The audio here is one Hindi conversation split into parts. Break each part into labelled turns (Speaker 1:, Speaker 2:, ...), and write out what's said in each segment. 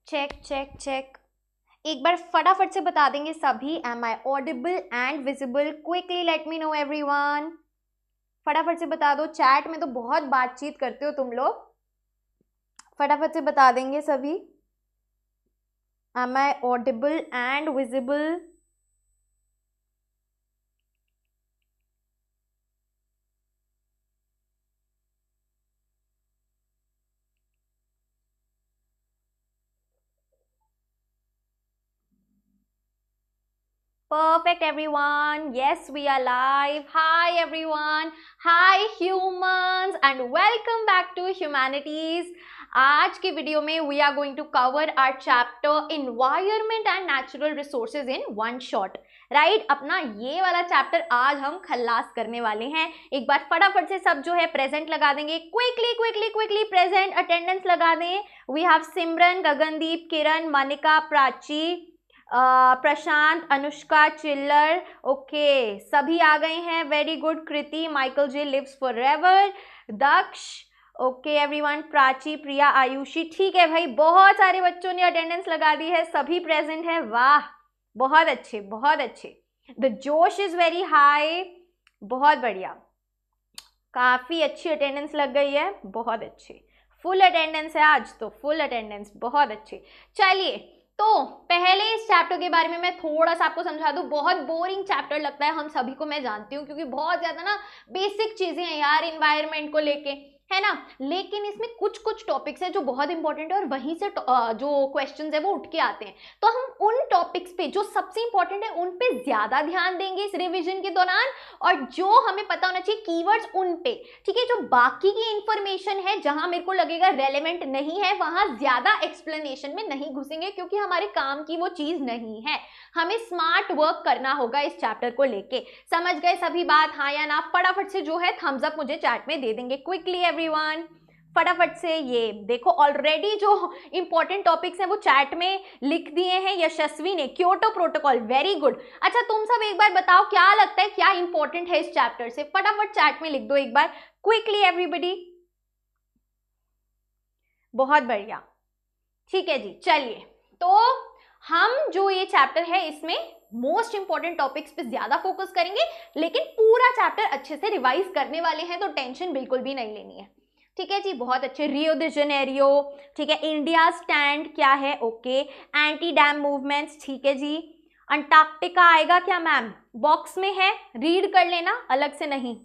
Speaker 1: Check check check. एक बार फटाफट से बता देंगे सभी, am I audible and visible? Quickly let me know everyone. फटाफट से बता दो, चैट में तो बहुत बातचीत करते हो तुम लोग। फटाफट से बता देंगे सभी, am I audible and visible? Perfect everyone. Yes, we are live. Hi everyone. Hi humans and welcome back to Humanities. आज की वीडियो में we are going to cover our chapter Environment and Natural Resources in one shot. Right अपना ये वाला चैप्टर आज हम खल्लास करने वाले हैं। एक बार फटाफट से सब जो है प्रेजेंट लगा देंगे। Quickly quickly quickly present attendance लगा दें। We have Simran, Gagandeep, Kiran, Manika, Prachi, Prashant, Anushka, Chillar, okay सभी आ गए हैं। Very good. Kriti, Michael J lives forever, Daksh, okay everyone, Prachi, Priya, Ayushi. ठीक है भाई, बहुत सारे बच्चों ने अटेंडेंस लगा दी है, सभी प्रेजेंट है। वाह, बहुत अच्छे बहुत अच्छे। द जोश इज वेरी हाई। बहुत बढ़िया, काफी अच्छी अटेंडेंस लग गई है, बहुत अच्छे। फुल अटेंडेंस है आज तो, फुल अटेंडेंस, बहुत अच्छे। चलिए तो पहले इस चैप्टर के बारे में मैं थोड़ा सा आपको समझा दूं। बहुत बोरिंग चैप्टर लगता है हम सभी को, मैं जानती हूँ, क्योंकि बहुत ज्यादा ना बेसिक चीजें हैं यार इन्वायरमेंट को लेके, है ना। लेकिन इसमें कुछ कुछ टॉपिक्स हैं जो बहुत इंपॉर्टेंट है और वहीं से जो क्वेश्चंस है वो उठ के आते हैं। तो हम उन टॉपिक्स पे जो सबसे इंपॉर्टेंट है उन पे ज्यादा ध्यान देंगे इस रिवीजन के दौरान, और जो हमें पता होना चाहिए कीवर्ड्स उन पे। ठीक है, जो बाकी की इंफॉर्मेशन है जहां मेरे को लगेगा रेलेवेंट नहीं है वहां ज्यादा एक्सप्लेनेशन में नहीं घुसेंगे, क्योंकि हमारे काम की वो चीज नहीं है। हमें स्मार्ट वर्क करना होगा इस चैप्टर को लेके। समझ गए सभी बात, हाँ या ना? फटाफट से जो है थम्स अप मुझे चैट में दे देंगे क्विकली एवरीवन। फटाफट से ये देखो, ऑलरेडी जो इंपॉर्टेंट टॉपिक्स हैं वो चैट में लिख दिए हैं यशस्वी ने। Kyoto protocol, very good. अच्छा तुम सब एक बार बताओ क्या लगता है क्या इंपॉर्टेंट है इस चैप्टर से? फटाफट चैट में लिख दो एक बार क्विकली एवरीबॉडी। बहुत बढ़िया, ठीक है जी। चलिए तो हम जो ये चैप्टर है इसमें मोस्ट इंपॉर्टेंट टॉपिक्स पे ज्यादा फोकस करेंगे, लेकिन पूरा चैप्टर अच्छे से रिवाइज करने वाले हैं, तो टेंशन बिल्कुल भी नहीं लेनी है। ठीक है जी, बहुत अच्छे। रियो द जेनेरियो, ठीक है। इंडिया स्टैंड क्या है? ओके। एंटी डैम मूवमेंट्स, ठीक है जी। अंटार्कटिका आएगा क्या मैम? बॉक्स में है, रीड कर लेना, अलग से नहीं।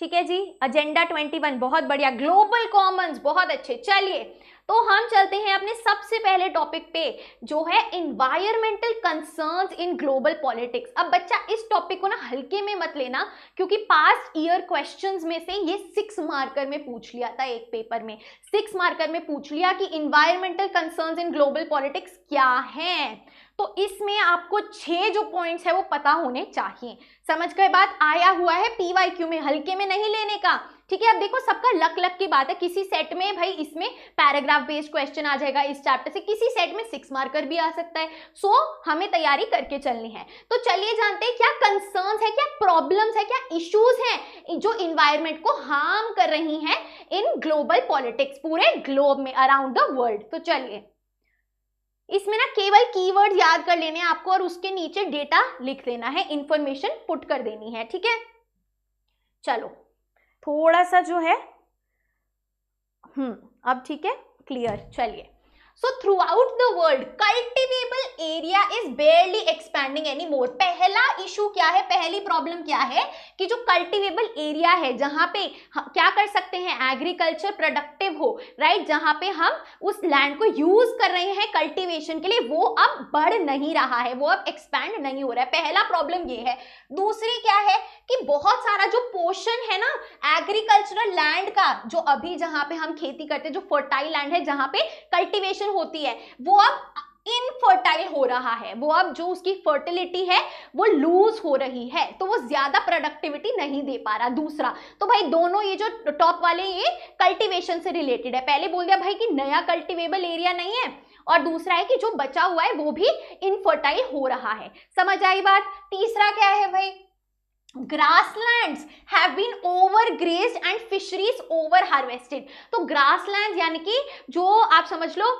Speaker 1: ठीक है जी। एजेंडा 21, बहुत बढ़िया। ग्लोबल कॉमन्स, बहुत अच्छे। चलिए तो हम चलते हैं अपने सबसे पहले टॉपिक पे, जो है environmental concerns in global politics. अब बच्चा इस टॉपिक को ना हल्के में मत लेना, क्योंकि पास्ट ईयर क्वेश्चंस में से ये 6 मार्कर में पूछ लिया था, एक पेपर में 6 मार्कर में पूछ लिया कि environmental concerns in global politics क्या है। तो इसमें आपको 6 जो पॉइंट्स है वो पता होने चाहिए। समझ गए बात? आया हुआ है पीवाईक्यू में, हल्के में नहीं लेने का। ठीक है, अब देखो सबका लक लक की बात है। किसी सेट में भाई इसमें पैराग्राफ बेस्ड क्वेश्चन आ जाएगा इस चैप्टर से, किसी सेट में 6 मार्कर भी आ सकता है। सो हमें तैयारी करके चलनी है। तो चलिए जानते हैं क्या कंसर्न्स है, क्या प्रॉब्लम्स है, क्या इश्यूज हैं जो इन्वायरमेंट को हार्म कर रही हैं इन ग्लोबल पॉलिटिक्स, पूरे ग्लोब में, अराउंड द वर्ल्ड। तो चलिए इसमें ना केवल कीवर्ड याद कर लेने हैं आपको और उसके नीचे डेटा लिख देना है, इंफॉर्मेशन पुट कर देनी है। ठीक है, चलो थोड़ा सा जो है अब ठीक है, क्लियर। चलिए, so through out the world cultivable area is बेयरली expanding any more. पहला इशू क्या है, पहली प्रॉब्लम क्या है कि जो कल्टिवेबल एरिया है जहां पे क्या कर सकते हैं, एग्रीकल्चर प्रोडक्टिव हो, राइट, जहां पे हम उस लैंड को यूज कर रहे हैं कल्टीवेशन के लिए, वो अब बढ़ नहीं रहा है, वो अब एक्सपैंड नहीं हो रहा है। पहला प्रॉब्लम ये है। दूसरी क्या है कि बहुत सारा जो पोर्शन है ना एग्रीकल्चरल लैंड का, जो अभी जहां पे हम खेती करते हैं, जो फर्टाइल लैंड है जहां पे कल्टीवेशन होती है, वो अब इनफर्टाइल हो रहा है। वो अब जो उसकी फर्टिलिटी है वो लूज हो रही है, तो वो ज्यादा प्रोडक्टिविटी नहीं दे पा रहा। दूसरा तो भाई दोनों ये जो टॉप वाले ये कल्टीवेशन से रिलेटेड है। पहले बोल दिया भाई कि नया कल्टीवेबल एरिया नहीं है, और दूसरा है कि जो बचा हुआ है वो भी इनफर्टाइल हो रहा है। समझ आई बात? तीसरा क्या है भाई, grasslands have been overgrazed and fisheries overharvested। तो grasslands यानी कि जो आप समझ लो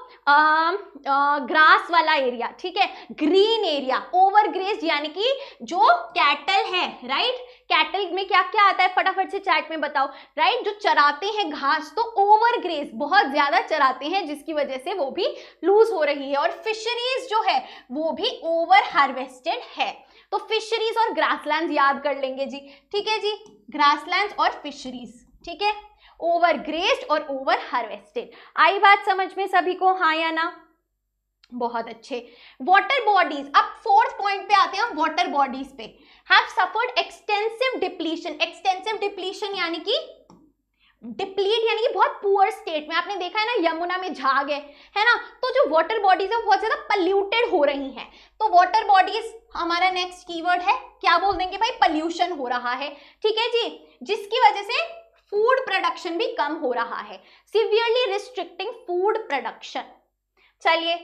Speaker 1: ग्रास वाला एरिया, ठीक है, ग्रीन एरिया। ओवरग्रेज्ड यानी कि जो कैटल है, राइट, कैटल में क्या क्या आता है फटाफट से चैट में बताओ, राइट, जो चराते हैं घास, तो ओवरग्रेज बहुत ज्यादा चराते हैं जिसकी वजह से वो भी लूज हो रही है। और फिशरीज जो है वो भी ओवर हार्वेस्टेड है। तो फिशरीज और ग्रासलैंड याद कर लेंगे जी, ठीक है जी, ग्रासलैंड और फिशरीज, ठीक है, ओवरग्रेज्ड और ओवर हार्वेस्टेड। आई बात समझ में सभी को, हाँ या ना? बहुत अच्छे। वाटर बॉडीज, अब फोर्थ पॉइंट पे आते हैं हम, वाटर बॉडीज पे। Have suffered extensive depletion. Extensive depletion यानी कि डिप्लीट यानी कि बहुत पुअर स्टेट में। आपने देखा है ना यमुना में झाग है ना, तो जो वाटर बॉडीज है वो बहुत ज्यादा पल्यूटेड हो रही हैं। तो वाटर बॉडीज हमारा नेक्स्ट कीवर्ड है, क्या बोल देंगे भाई? पल्यूशन हो रहा है, ठीक है जी, जिसकी वजह से फूड प्रोडक्शन भी कम हो रहा है, सिवियरली रिस्ट्रिक्टिंग फूड प्रोडक्शन। चलिए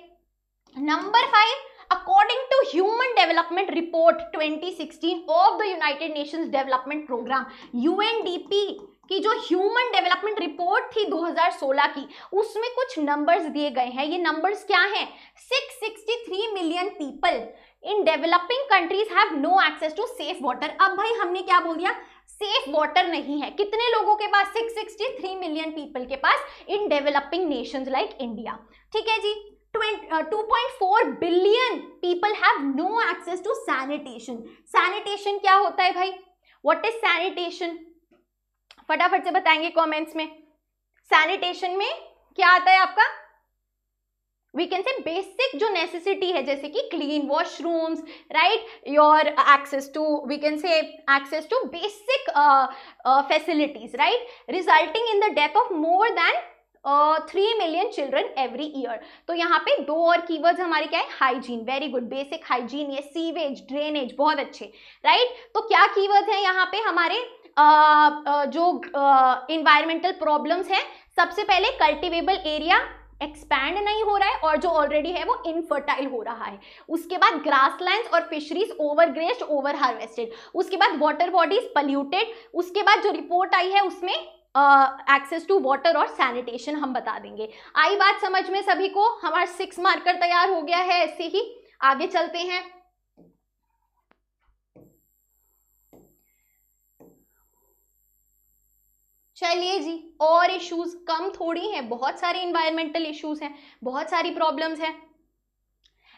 Speaker 1: number 5, according to Human Development Report 2016 of the United Nations Development Program, UNDP की जो ह्यूमन डेवलपमेंट रिपोर्ट थी 2016 की, उसमें कुछ नंबर्स दिए गए हैं। ये नंबर्स क्या हैं? 663 million people in developing countries have no access to safe water. अब भाई हमने क्या बोल दिया? सेफ वाटर नहीं है। कितने लोगों के पास? 663 मिलियन पीपल के पास in developing nations like India, ठीक है जी। 2.4 billion people have no access to sanitation. Sanitation क्या होता है भाई? What is sanitation? फटाफट से बताएंगे कमेंट्स में। सैनिटेशन में क्या आता है आपका? वी कैन से बेसिक जो नेसेसिटी है, जैसे कि clean washrooms, right, your access to, we can say access to basic facilities, right, resulting in the death of more than 3 million children every year. तो यहाँ पे 2 और कीवर्ड्स हमारे क्या है? Hygiene, very good, basic hygiene, ये सीवेज, ड्रेनेज, बहुत अच्छे, राइट। तो क्या कीवर्ड्स हैं यहाँ पे हमारे? जो इन्वायरमेंटल प्रॉब्लम्स हैं, सबसे पहले कल्टिवेबल एरिया एक्सपैंड नहीं हो रहा है और जो ऑलरेडी है वो इनफर्टाइल हो रहा है। उसके बाद ग्रासलैंड्स और फिशरीज ओवरग्रेज्ड, ओवर हार्वेस्टेड। उसके बाद वाटर बॉडीज पल्यूटेड। उसके बाद जो रिपोर्ट आई है उसमें एक्सेस टू वाटर और सैनिटेशन हम बता देंगे। आई बात समझ में सभी को? हमारा 6 मार्कर तैयार हो गया है। ऐसे ही आगे चलते हैं। चलिए जी, और इश्यूज कम थोड़ी हैं, बहुत सारे इन्वायरमेंटल इश्यूज हैं, बहुत सारी प्रॉब्लम्स हैं।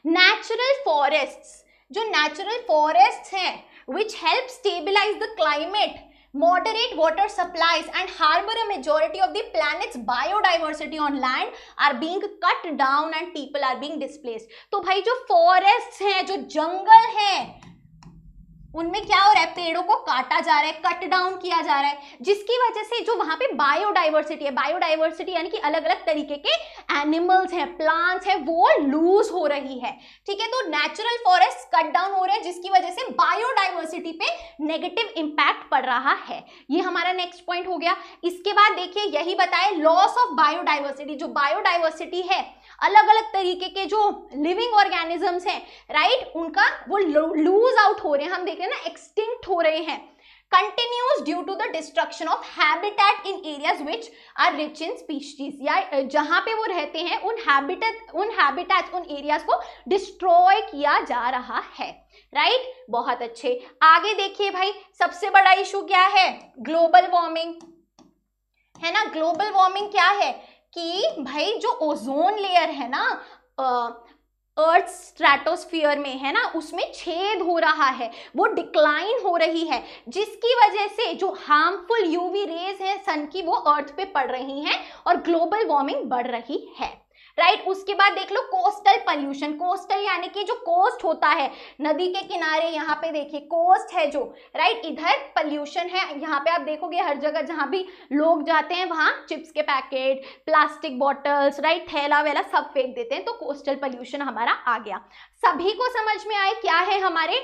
Speaker 1: नेचुरल फॉरेस्ट्स, जो नेचुरल फॉरेस्ट्स हैं which help stabilize the climate, moderate water supplies and harbor a majority of the planet's biodiversity on land are being cut down and people are being displaced। तो भाई जो फॉरेस्ट हैं, जो जंगल हैं, उनमें क्या हो रहा है? पेड़ों को काटा जा रहा है, कट डाउन किया जा रहा है, जिसकी वजह से जो वहां पे बायोडाइवर्सिटी है, बायोडाइवर्सिटी यानी कि अलग अलग तरीके के एनिमल्स हैं, प्लांट्स हैं, वो लूज हो रही है, ठीक है। तो नेचुरल फॉरेस्ट कट डाउन हो रहे हैं जिसकी वजह से बायोडाइवर्सिटी पे नेगेटिव इंपैक्ट पड़ रहा है। ये हमारा नेक्स्ट पॉइंट हो गया। इसके बाद देखिए यही बताए, लॉस ऑफ बायोडाइवर्सिटी। जो बायोडाइवर्सिटी है, अलग अलग तरीके के जो लिविंग ऑर्गेनिजम्स हैं, राइट, उनका वो लूज आउट हो रहे हैं, हम देख रहे हैं ना, एक्सटिंक्ट हो रहे हैं। Continues due to the destruction of habitat in areas which are rich in species, या जहां पे वो रहते हैं उन हैबिटेट उन एरियाज को डिस्ट्रॉय किया जा रहा है, राइट। बहुत अच्छे। आगे देखिए भाई, सबसे बड़ा इशू क्या है? ग्लोबल वार्मिंग, है ना। ग्लोबल वार्मिंग क्या है कि भाई जो ओजोन लेयर है ना, अर्थ स्ट्रेटोस्फीयर में, है ना, उसमें छेद हो रहा है, वो डिक्लाइन हो रही है, जिसकी वजह से जो हार्मफुल यूवी रेज है सन की, वो अर्थ पे पड़ रही हैं और ग्लोबल वार्मिंग बढ़ रही है, राइट। उसके बाद देख लो कोस्टल पॉल्यूशन। कोस्टल यानी कि जो कोस्ट होता है, नदी के किनारे, यहाँ पे देखिए कोस्ट है जो, राइट, इधर पॉल्यूशन है। यहाँ पे आप देखोगे हर जगह जहाँ भी लोग जाते हैं वहाँ चिप्स के पैकेट, प्लास्टिक बॉटल्स, राइट, थैला वेला सब फेंक देते हैं, तो कोस्टल पॉल्यूशन हमारा आ गया। सभी को समझ में आए क्या है हमारे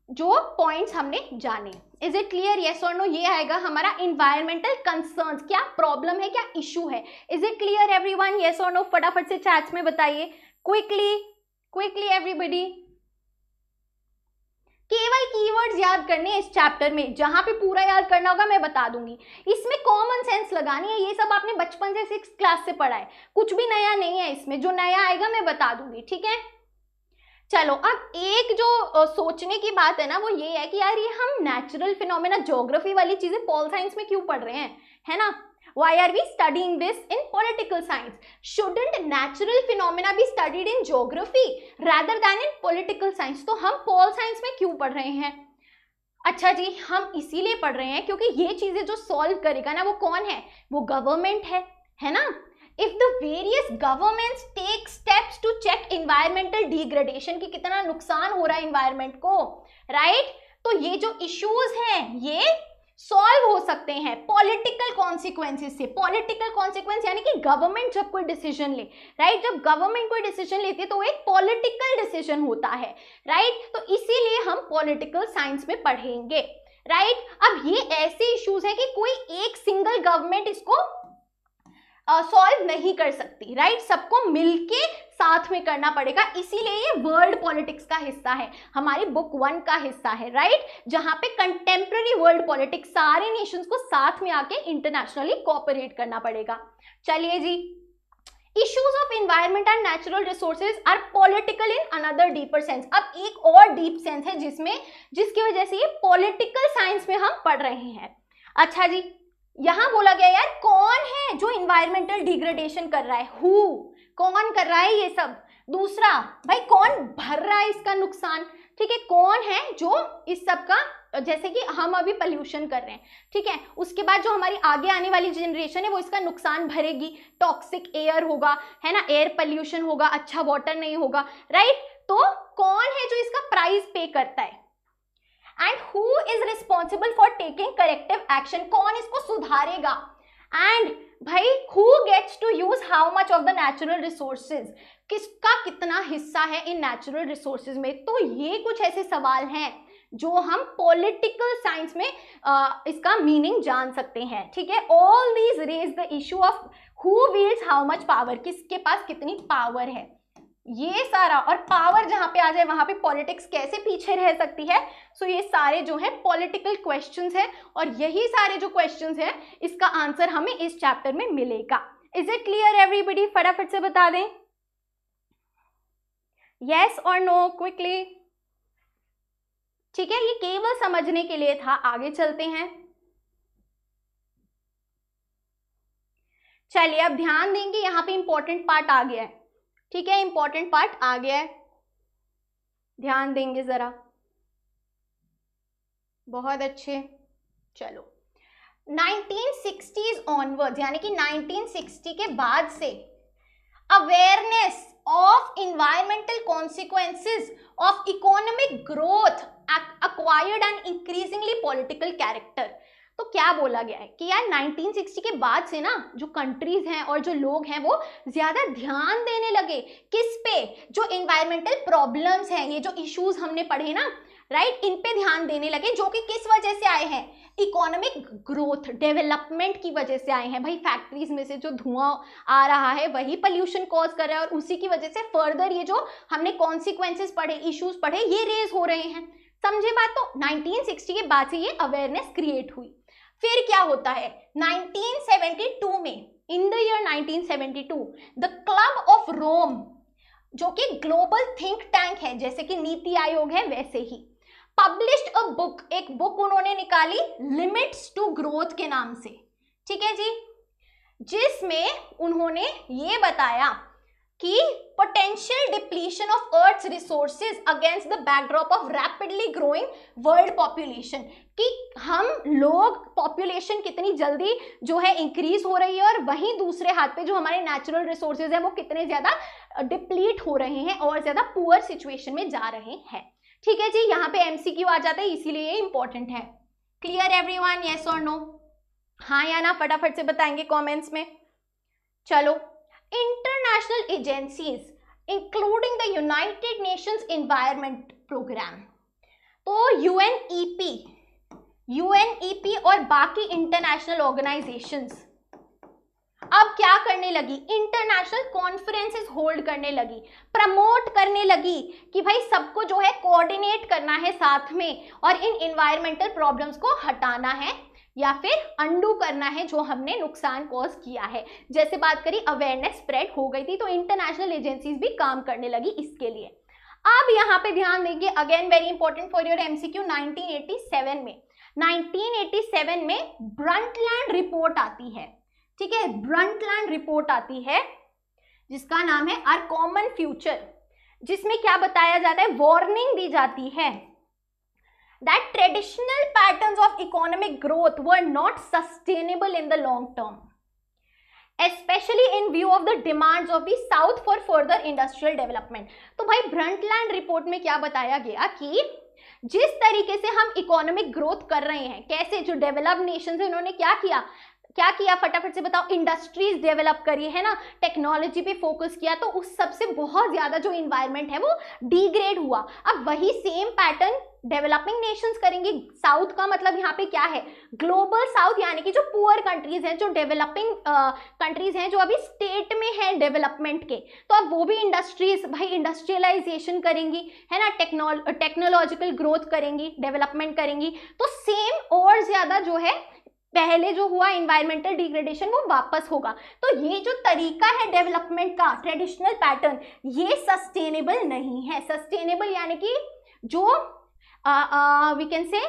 Speaker 1: जो पॉइंट्स हमने जाने? Is it clear? यस और नो? ये आएगा हमारा इन्वायरमेंटल कंसर्न्स, क्या प्रॉब्लम है, क्या इशू है। Is it clear everyone? Yes और नो? फटाफट से चैट्स में बताइए, क्विकली क्विकली एवरीबॉडी। केवल कीवर्ड्स याद करने हैं इस चैप्टर में, जहां पे पूरा याद करना होगा मैं बता दूंगी। इसमें कॉमन सेंस लगानी है, ये सब आपने बचपन से 6th क्लास से पढ़ा है, कुछ भी नया नहीं है इसमें, जो नया आएगा मैं बता दूंगी, ठीक है। चलो अब एक जो सोचने की बात है ना वो ये है कि यार ये हम नेचुरल फिनोमेना ज्योग्राफी वाली चीजें पॉल साइंस में क्यों पढ़ रहे हैं, है ना। Why are we studying this in political science? Shouldn't natural phenomena be studied in geography rather than in political science? तो हम पॉल साइंस में क्यों पढ़ रहे हैं? अच्छा जी, हम इसीलिए पढ़ रहे हैं क्योंकि ये चीजें जो सॉल्व करेगा ना वो कौन है, वो गवर्नमेंट है ना। If the various governments take steps to check environmental degradation कि कितना नुकसान हो रहा है environment को, right? तो ये जो issues हैं ये सॉल्व हो सकते हैं पॉलिटिकल कॉन्सिक्वेंसेस से। पॉलिटिकल कॉन्सिक्वेंस यानी कि गवर्नमेंट जब कोई डिसीजन ले, राइट, जब गवर्नमेंट कोई डिसीजन लेती है तो वो एक पॉलिटिकल डिसीजन होता है, राइट। तो इसीलिए हम पॉलिटिकल साइंस में पढ़ेंगे, राइट। अब ये ऐसे इश्यूज है कि कोई एक सिंगल गवर्नमेंट इसको सॉल्व नहीं कर सकती, राइट, सबको मिलके साथ में करना पड़ेगा। इसीलिए ये वर्ल्ड पॉलिटिक्स का हिस्सा है, हमारी बुक 1 का हिस्सा है, राइट, जहां पे कंटेम्प्रेरी वर्ल्ड पॉलिटिक्स सारे नेशंस को साथ में आके इंटरनेशनली कोऑपरेट करना पड़ेगा। चलिए जी, issues of environment and natural resources are political in another deeper sense. अब एक और डीप सेंस है जिसकी वजह से ये पॉलिटिकल साइंस में हम पढ़ रहे हैं। अच्छा जी, यहां बोला गया यार कौन है जो इन्वायरमेंटल डिग्रेडेशन कर रहा है, कौन कर रहा है ये सब। दूसरा, भाई कौन भर रहा है इसका नुकसान, ठीक है, कौन है जो इस सब का, जैसे कि हम अभी पोल्यूशन कर रहे हैं, ठीक है, उसके बाद जो हमारी आगे आने वाली जनरेशन है वो इसका नुकसान भरेगी, टॉक्सिक एयर होगा, है ना, एयर पोल्यूशन होगा, अच्छा वाटर नहीं होगा, राइट। तो कौन है जो इसका प्राइस पे करता है, and who is responsible for taking corrective action, कौन इसको सुधारेगा, एंड भाई who gets to use how much of the natural resources, किसका कितना हिस्सा है इन नेचुरल रिसोर्सेज में। तो ये कुछ ऐसे सवाल हैं जो हम पॉलिटिकल साइंस में इसका मीनिंग जान सकते हैं, ठीक है। All these raise the issue of who wields how much power, किसके पास कितनी पावर है, ये सारा, और पावर जहां पे आ जाए वहां पे पॉलिटिक्स कैसे पीछे रह सकती है। सो ये सारे जो है पॉलिटिकल क्वेश्चंस है, और यही सारे जो क्वेश्चंस है इसका आंसर हमें इस चैप्टर में मिलेगा। Is it clear everybody? फटाफट से बता दें यस और नो क्विकली, ठीक है। ये केवल समझने के लिए था, आगे चलते हैं। चलिए अब ध्यान देंगे, यहाँ पे इंपॉर्टेंट पार्ट आ गया है, ठीक है, इंपॉर्टेंट पार्ट आ गया है, ध्यान देंगे जरा, बहुत अच्छे। चलो 1960s ऑनवर्ड्स, यानी कि 1960 के बाद से awareness of environmental consequences of economic growth acquired and increasingly political character. तो क्या बोला गया है कि यार 1960 के बाद से ना जो कंट्रीज हैं और जो लोग हैं वो ज्यादा ध्यान देने लगे किस पे, जो इन्वायरमेंटल प्रॉब्लम्स हैं, ये जो इश्यूज हमने पढ़े ना, राइट, इन पे ध्यान देने लगे, जो कि किस वजह से आए हैं, इकोनॉमिक ग्रोथ, डेवलपमेंट की वजह से आए हैं। भाई फैक्ट्रीज में से जो धुआं आ रहा है वही पोल्यूशन कॉज कर रहा है, और उसी की वजह से फर्दर ये जो हमने कॉन्सिक्वेंसेस पढ़े, इश्यूज पढ़े, ये रेज हो रहे हैं। समझे बात? तो 1960 के बाद से ये अवेयरनेस क्रिएट हुई। फिर क्या होता है 1972 में, in the year 1972 the Club of Rome, जो कि ग्लोबल थिंक टैंक है, जैसे कि नीति आयोग है वैसे ही, पब्लिश्ड अ बुक, एक बुक उन्होंने निकाली लिमिट्स टू ग्रोथ के नाम से, ठीक है जी, जिसमें उन्होंने ये बताया कि potential depletion of earth's resources against the backdrop of rapidly growing world population, कि हम लोग पॉपुलेशन कितनी जल्दी जो है इंक्रीज हो रही है, और वहीं दूसरे हाथ पे जो हमारे नेचुरल रिसोर्सेज हैं वो कितने ज्यादा डिप्लीट हो रहे हैं और ज्यादा पुअर सिचुएशन में जा रहे हैं, ठीक है जी। यहाँ पे एमसीक्यू आ जाता है, इसीलिए ये इंपॉर्टेंट है। क्लियर एवरीवन, यस और नो? हाँ या ना फटाफट से बताएंगे कमेंट्स में। चलो, international agencies including the United Nations Environment Programme, तो यूएनईपी और बाकी इंटरनेशनल ऑर्गेनाइजेशंस, अब क्या करने लगी, इंटरनेशनल कॉन्फ्रेंसेस होल्ड करने लगी, प्रमोट करने लगी कि भाई सबको जो है कोऑर्डिनेट करना है साथ में और इन इन्वायरमेंटल प्रॉब्लम्स को हटाना है या फिर अंडू करना है जो हमने नुकसान कॉज किया है। जैसे बात करी, अवेयरनेस स्प्रेड हो गई थी तो इंटरनेशनल एजेंसीज भी काम करने लगी इसके लिए। अब यहाँ पे ध्यान देंगे, again very important for your MCQ, 1987 में ब्रंटलैंड रिपोर्ट आती है, ठीक है, ब्रंटलैंड रिपोर्ट आती है जिसका नाम है आवर कॉमन फ्यूचर, जिसमें क्या बताया जाता है, वार्निंग दी जाती है that traditional patterns of economic growth were not sustainable in the long term, especially in view of the demands of the South for further industrial development। तो भाई ब्रंटलैंड रिपोर्ट में क्या बताया गया कि जिस तरीके से हम इकोनॉमिक ग्रोथ कर रहे हैं, कैसे जो डेवलप्ड नेशंस है उन्होंने क्या किया, फटाफट से बताओ, इंडस्ट्रीज डेवलप करी है ना, टेक्नोलॉजी पे फोकस किया, तो उस सबसे बहुत ज्यादा जो इन्वायरमेंट है वो डिग्रेड हुआ। अब वही सेम पैटर्न डेवलपिंग नेशंस करेंगे। साउथ का मतलब यहाँ पे क्या है, ग्लोबल साउथ, यानी कि जो पुअर कंट्रीज हैं, जो डेवलपिंग कंट्रीज हैं, जो अभी स्टेट में हैं डेवलपमेंट के, तो अब वो भी इंडस्ट्रीज, भाई इंडस्ट्रियलाइजेशन करेंगी, है ना, टेक्नोलॉजिकल ग्रोथ करेंगी, डेवलपमेंट करेंगी, तो सेम और ज्यादा जो है पहले जो हुआ इन्वायरमेंटल डिग्रेडेशन वो वापस होगा। तो ये जो तरीका है डेवलपमेंट का, ट्रेडिशनल पैटर्न, ये सस्टेनेबल नहीं है। सस्टेनेबल यानी कि जो we can say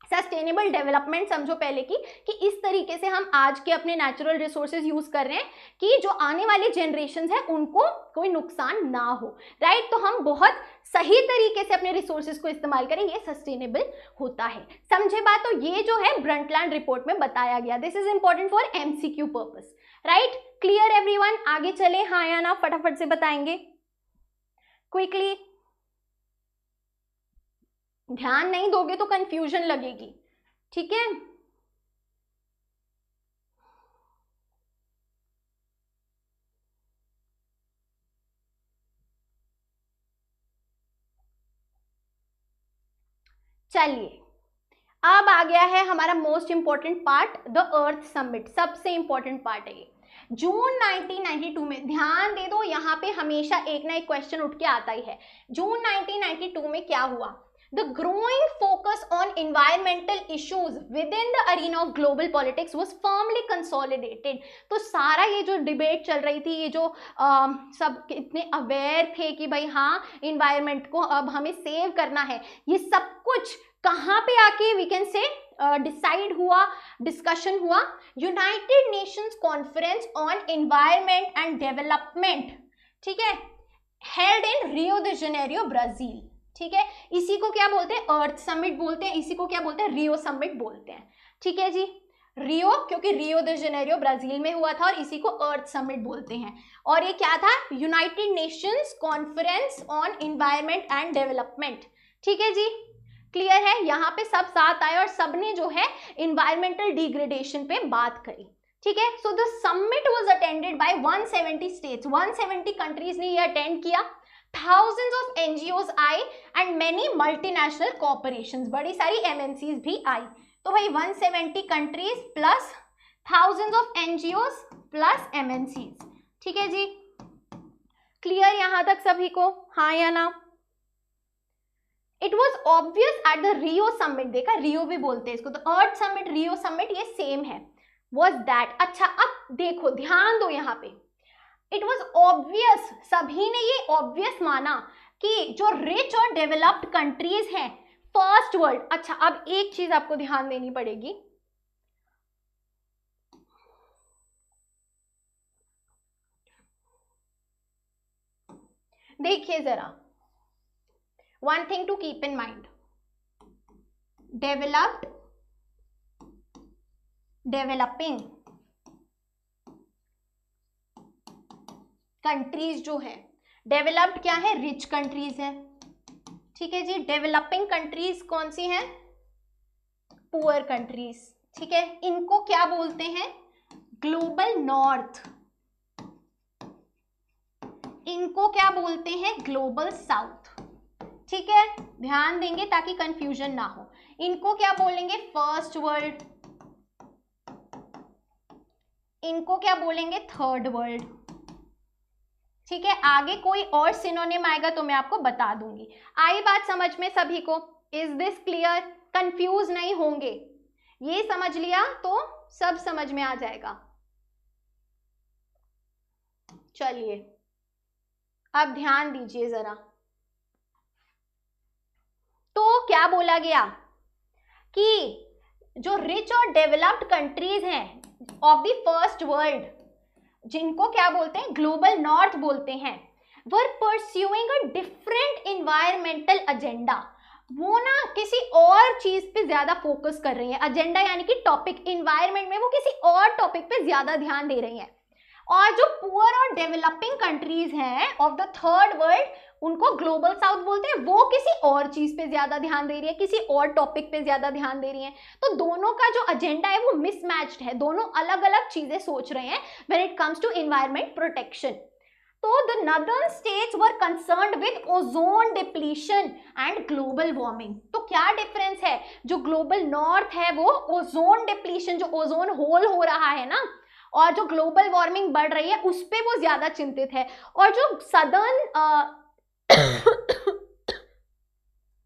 Speaker 1: sustainable development समझो पहले कि इस तरीके से हम आज के अपने नेचुरल रिसोर्सेज यूज कर रहे हैं कि जो आने वाली जनरेशंस है उनको कोई नुकसान ना हो, राइट। तो हम बहुत सही तरीके से अपने रिसोर्सेज को इस्तेमाल करें, ये सस्टेनेबल होता है। समझे बात? तो ये जो है ब्रंटलैंड रिपोर्ट में बताया गया। This is important for MCQ purpose, right. Clear everyone? आगे चले, हाँ या ना फटाफट से बताएंगे क्विकली। ध्यान नहीं दोगे तो कंफ्यूजन लगेगी, ठीक है। चलिए, अब आ गया है हमारा most important part, the earth summit. सबसे इंपॉर्टेंट पार्ट है ये। जून 1992 में, ध्यान दे दो, यहाँ पे हमेशा एक ना एक क्वेश्चन उठ के आता ही है। जून 1992 में क्या हुआ? The growing focus on environmental issues within the arena of global politics was firmly consolidated। तो सारा ये जो डिबेट चल रही थी, ये जो सब इतने अवेयर थे कि भाई हाँ इन्वायरमेंट को अब हमें सेव करना है, ये सब कुछ कहाँ पे आके वी कैन से डिसाइड हुआ, डिस्कशन हुआ? United Nations conference on environment and development, ठीक है, held in Rio de Janeiro, Brazil, ठीक है। इसी को क्या बोलते हैं? अर्थ समिट बोलते हैं। इसी को क्या बोलते हैं? रियो समिट बोलते हैं, ठीक है जी। रियो, क्योंकि रियो द जेनेरियो ब्राजील में हुआ था, और इसी को अर्थ समिट बोलते हैं। और ये क्या था? United Nations conference on environment and development, ठीक है जी। क्लियर है? यहाँ पे सब साथ आए और सबने जो है इन्वायरमेंटल डिग्रेडेशन पे बात करी, ठीक है। So the summit was attended by 170 states, 170 countries ने ये अटेंड किया। Thousands of NGOs आए and many multinational corporations, बड़ी सारी MNCs भी आई। तो भाई 170 countries plus thousands of NGOs plus MNCs, ठीक है जी। क्लियर यहां तक सभी को, हाँ या ना? It was obvious at the Rio summit, देखा रियो भी बोलते हैं इसको, तो अर्थ समिट, रियो समिट ये सेम है, वॉज दैट। अच्छा अब देखो, ध्यान दो यहाँ पे, इट वॉज ऑब्वियस, सभी ने ये ऑब्वियस माना कि जो रिच और डेवलप्ड कंट्रीज हैं, फर्स्ट वर्ल्ड। अच्छा अब एक चीज आपको ध्यान देनी पड़ेगी, देखिए जरा, one thing to keep in mind, developed, developing countries जो है, डेवलप्ड क्या है? रिच कंट्रीज है, ठीक है जी। डेवलपिंग कंट्रीज कौन सी हैं? पुअर कंट्रीज, ठीक है। इनको क्या बोलते हैं? Global north. इनको क्या बोलते हैं? ग्लोबल साउथ, ठीक है। ध्यान देंगे ताकि कंफ्यूजन ना हो। इनको क्या बोलेंगे? First world. इनको क्या बोलेंगे, थर्ड वर्ल्ड। ठीक है, आगे कोई और सिनोनिम आएगा तो मैं आपको बता दूंगी। आई बात समझ में सभी को? Is this clear? कंफ्यूज नहीं होंगे, ये समझ लिया तो सब समझ में आ जाएगा। चलिए अब ध्यान दीजिए जरा। तो क्या बोला गया कि जो रिच और डेवलप्ड कंट्रीज हैं ऑफ द फर्स्ट वर्ल्ड, जिनको क्या बोलते हैं, ग्लोबल नॉर्थ बोलते हैं, were pursuing a different environmental agenda. वो ना किसी और चीज पे ज्यादा फोकस कर रही है। एजेंडा यानी कि टॉपिक, इन्वायरमेंट में वो किसी और टॉपिक पे ज्यादा ध्यान दे रही है। और जो पुअर और डेवलपिंग कंट्रीज हैं ऑफ द थर्ड वर्ल्ड, उनको ग्लोबल साउथ बोलते हैं, वो किसी और चीज पे ज्यादा ध्यान दे रही है, किसी और टॉपिक पे ज्यादा ध्यान दे रही है। तो दोनों का जो एजेंडा है वो मिसमैच्ड है, दोनों अलग अलग चीजें सोच रहे हैं when it comes to environment protection. तो the northern states were concerned with ozone depletion and global warming. तो क्या डिफरेंस है, जो ग्लोबल नॉर्थ है वो ओजोन डिप्लीशन, जो ओजोन होल हो रहा है ना, और जो ग्लोबल वार्मिंग बढ़ रही है उस पे वो ज्यादा चिंतित है। और जो सदर्न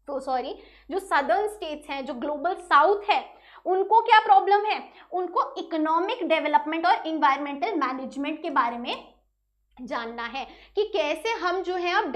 Speaker 1: तो सॉरी, जो सदर्न स्टेट्स हैं, जो ग्लोबल साउथ है, उनको क्या प्रॉब्लम है, उनको इकोनॉमिक डेवलपमेंट और इन्वायरमेंटल मैनेजमेंट के बारे में जानना है कि कैसे हम जो है अब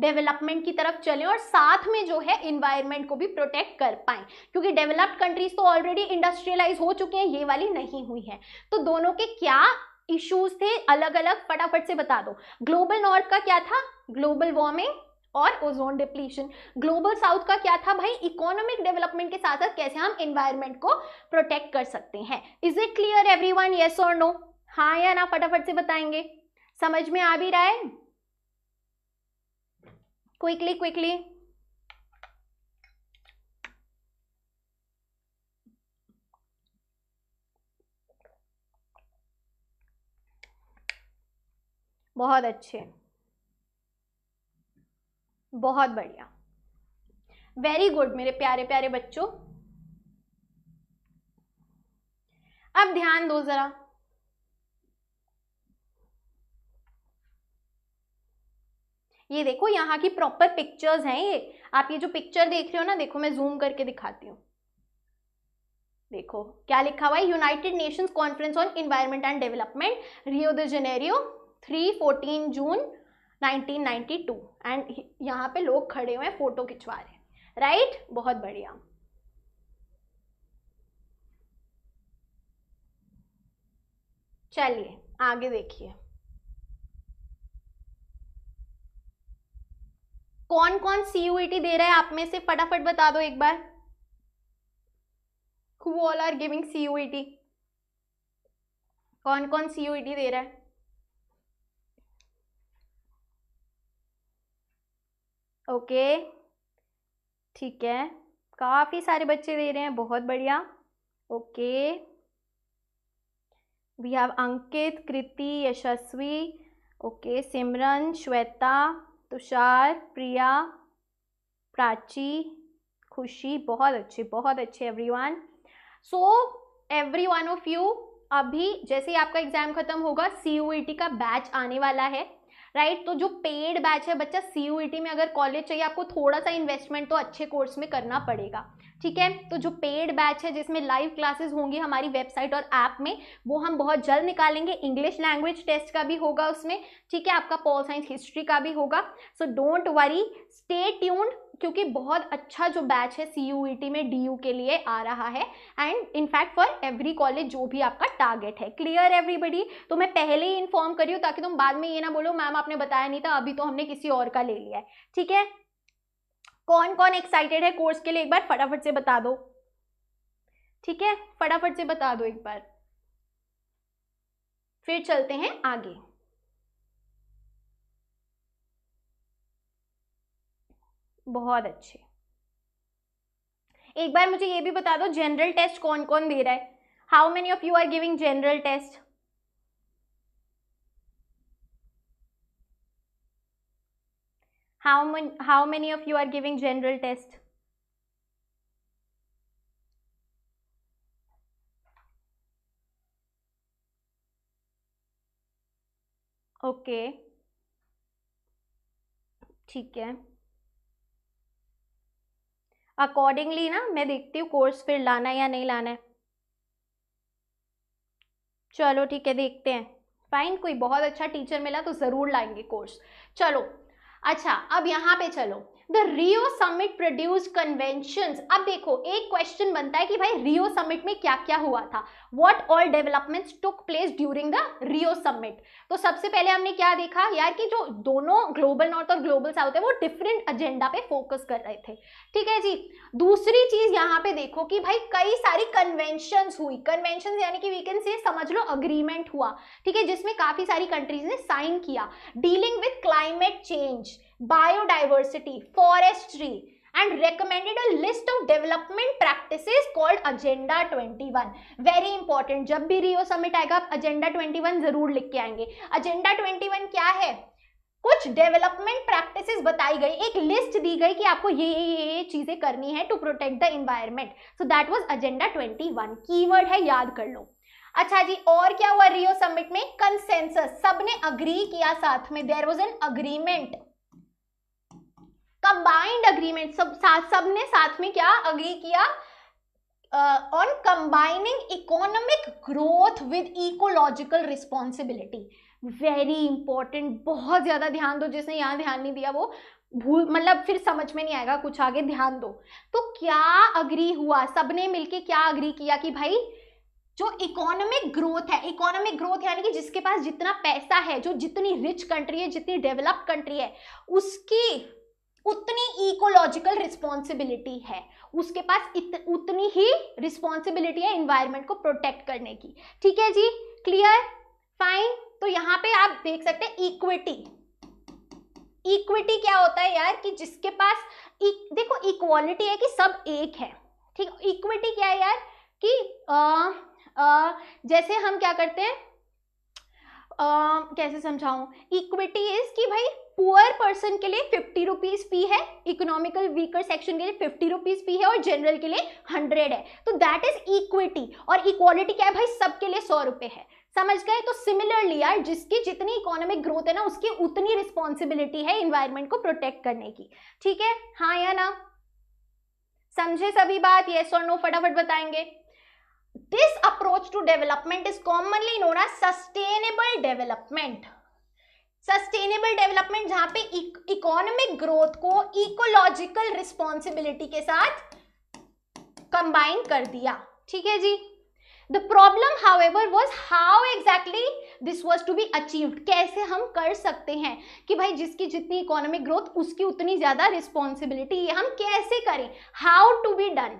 Speaker 1: डेवलपमेंट की तरफ चलें और साथ में जो है इन्वायरमेंट को भी प्रोटेक्ट कर पाएं, क्योंकि डेवलप्ड कंट्रीज तो ऑलरेडी इंडस्ट्रियलाइज हो चुके हैं, ये वाली नहीं हुई है। तो दोनों के क्या इश्यूज थे अलग अलग, फटाफट से बता दो। ग्लोबल नॉर्थ का क्या था, ग्लोबल वार्मिंग और ओजोन डिप्लीशन। ग्लोबल साउथ का क्या था भाई, इकोनॉमिक डेवलपमेंट के साथ साथ कैसे हम एनवायरनमेंट को प्रोटेक्ट कर सकते हैं। Is it clear everyone, yes और नो? हाँ या ना फटाफट से बताएंगे, समझ में आ भी रहा है? Quickly quickly. बहुत अच्छे, बहुत बढ़िया, वेरी गुड मेरे प्यारे प्यारे बच्चों। अब ध्यान दो जरा, ये देखो यहाँ की प्रॉपर पिक्चर्स हैं ये। आप ये जो पिक्चर देख रहे हो ना, देखो मैं जूम करके दिखाती हूँ। देखो क्या लिखा हुआ है, United Nations conference on environment and development, Rio de Janeiro, 3-14 June 1992। And यहाँ पे लोग खड़े हुए हैं, फोटो खिंचवा रहे हैं, राइट? बहुत बढ़िया। चलिए आगे देखिए, कौन कौन CUET दे रहा है आप में से, फटाफट बता दो एक बार। Who all are giving CUET? कौन कौन CUET दे रहा है? ओके ठीक है, काफी सारे बच्चे दे रहे हैं, बहुत बढ़िया। Okay, we have Ankit, Kriti, Yashasvi, okay, Simran, Shweta, Tushar, Priya, Prachi, Khushi, बहुत अच्छे everyone. So every one of you, अभी जैसे ही आपका एग्जाम खत्म होगा CUET का बैच आने वाला है, राइट? तो जो पेड बैच है बच्चा, CUET में अगर कॉलेज चाहिए आपको थोड़ा सा इन्वेस्टमेंट तो अच्छे कोर्स में करना पड़ेगा, ठीक है? तो जो पेड बैच है जिसमें लाइव क्लासेस होंगी हमारी वेबसाइट और ऐप में, वो हम बहुत जल्द निकालेंगे। इंग्लिश लैंग्वेज टेस्ट का भी होगा उसमें, ठीक है? आपका पॉल साइंस हिस्ट्री का भी होगा। So don't worry, stay tuned, क्योंकि बहुत अच्छा जो बैच है CUET में DU के लिए आ रहा है, and in fact for every college जो भी आपका टारगेट है। Clear everybody? तो मैं पहले ही इन्फॉर्म करी हूँ ताकि तुम बाद में ये ना बोलो मैम आपने बताया नहीं था, अभी तो हमने किसी और का ले लिया है, ठीक है? कौन कौन एक्साइटेड है कोर्स के लिए, एक बार फटाफट से बता दो, ठीक है? फटाफट से बता दो एक बार, फिर चलते हैं आगे। बहुत अच्छे, एक बार मुझे ये भी बता दो जनरल टेस्ट कौन कौन दे रहा है? How many of you are giving general test? how many of you are giving general test? Okay, ठीक है। अकॉर्डिंगली ना मैं देखती हूँ कोर्स फिर लाना है या नहीं लाना है। चलो ठीक है, देखते हैं। फाइन, कोई बहुत अच्छा टीचर मिला तो जरूर लाएंगे कोर्स। चलो, अच्छा अब यहाँ पे चलो, the Rio summit produce conventions. अब देखो एक क्वेश्चन बनता है कि भाई रियो समिट में क्या क्या हुआ था, what all developments took place during the Rio summit. तो सबसे पहले हमने क्या देखा यार कि जो दोनों ग्लोबल नॉर्थ और ग्लोबल साउथ है वो डिफरेंट एजेंडा पे फोकस कर रहे थे, ठीक है जी। दूसरी चीज यहाँ पे देखो कि भाई कई सारी कन्वेंशंस हुई, कन्वेंशंस यानी कि वी कैन से समझ लो अग्रीमेंट हुआ, ठीक है, जिसमें काफी सारी कंट्रीज ने साइन किया, dealing with climate change, biodiversity, forestry, and recommended a list of development practices called Agenda 21. Very important, जब भी रियो समिट आएगा आप Agenda 21 जरूर लिख के आएंगे। Agenda 21 क्या है, कुछ डेवलपमेंट प्रैक्टिसेस बताई गई, एक लिस्ट दी गई कि आपको ये चीजें करनी है to protect the environment. So that was Agenda 21, keyword है, याद कर लो। अच्छा जी, और क्या हुआ रियो समिट में, कंसेंसस, सबने अग्री किया साथ में, there was an agreement, combined agreement, सबने साथ में क्या अग्री किया, on combining economic growth with ecological responsibility. Very important, बहुत ज्यादा ध्यान दो, जिसने यहाँ ध्यान नहीं दिया वो भूल, मतलब फिर समझ में नहीं आएगा कुछ आगे, ध्यान दो। तो क्या अग्री हुआ, सबने मिलके क्या अग्री किया कि भाई जो इकोनॉमिक ग्रोथ है, इकोनॉमिक ग्रोथ यानी कि जिसके पास जितना पैसा है, जो जितनी रिच कंट्री है, जितनी डेवलप्ड कंट्री है, उसकी उतनी इकोलॉजिकल रिस्पॉन्सिबिलिटी है, उसके पास उतनी ही रिस्पॉन्सिबिलिटी है एनवायरनमेंट को प्रोटेक्ट करने की, ठीक है जी, क्लियर, फाइन। तो यहाँ पे आप देख सकते हैं इक्विटी, इक्विटी क्या होता है यार कि जिसके पास देखो इक्वालिटी है कि सब एक है, ठीक, इक्विटी क्या है यार कि जैसे हम क्या करते हैं, कैसे समझाऊं, इक्विटी इज कि भाई पुअर पर्सन के लिए 50 रुपीज फी है, इकोनॉमिकल वीकर सेक्शन के लिए 50 रुपीज फी है और जनरल के लिए 100 है, तो दैट इज इक्विटी। और इक्वालिटी क्या है भाई, सबके लिए 100 रुपए है, समझ गए। तो सिमिलरली यार जिसकी जितनी इकोनॉमिक ग्रोथ है ना, उसकी उतनी रिस्पॉन्सिबिलिटी है एनवायरमेंट को प्रोटेक्ट करने की, ठीक है, हाँ या ना, समझे सभी बात, यस और नो फटाफट बताएंगे। This approach to development is commonly known as sustainable development. Sustainable development जहां पे इकोनॉमिक ग्रोथ को इकोलॉजिकल रिस्पॉन्सिबिलिटी के साथ कंबाइन कर दिया, ठीक है जी। The problem however was how exactly this was to be achieved, कैसे हम कर सकते हैं कि भाई जिसकी जितनी इकोनॉमिक ग्रोथ उसकी उतनी ज्यादा रिस्पॉन्सिबिलिटी, ये हम कैसे करें, how to be done.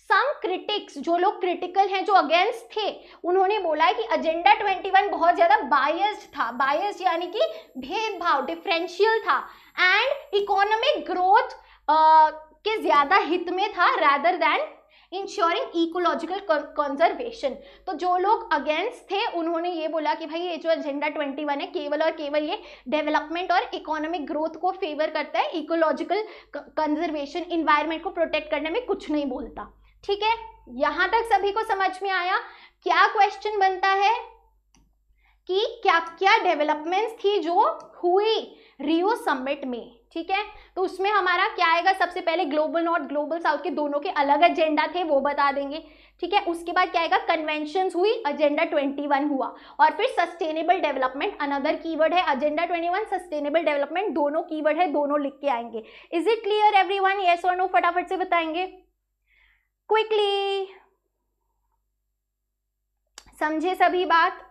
Speaker 1: Some critics, जो लोग क्रिटिकल हैं, जो अगेंस्ट थे, उन्होंने बोला है कि एजेंडा 21 बहुत ज्यादा बायस्ड था, बायस्ड यानी कि भेदभाव, डिफरेंशियल था, एंड इकोनॉमिक ग्रोथ के ज्यादा हित में था rather than ensuring ecological conservation. तो जो लोग अगेंस्ट थे उन्होंने ये बोला कि भाई ये जो एजेंडा 21 है केवल और केवल ये डेवलपमेंट और इकोनॉमिक ग्रोथ को फेवर करता है, इकोलॉजिकल कंजर्वेशन, इन्वायरमेंट को प्रोटेक्ट करने में कुछ नहीं बोलता, ठीक है। यहां तक सभी को समझ में आया। क्या क्वेश्चन बनता है कि क्या क्या डेवलपमेंट्स थी जो हुई रियो समिट में, ठीक है। तो उसमें हमारा क्या आएगा, सबसे पहले ग्लोबल नॉर्थ ग्लोबल साउथ के दोनों के अलग एजेंडा थे वो बता देंगे, ठीक है। उसके बाद क्या आएगा, कन्वेंशंस हुई, एजेंडा 21 हुआ, और फिर सस्टेनेबल डेवलपमेंट अनदर कीवर्ड है, एजेंडा 21 सस्टेनेबल डेवलपमेंट दोनों कीवर्ड है, दोनों लिख के आएंगे। Is it clear everyone, yes और नो फटाफट से बताएंगे क्विकली, समझे सभी बात।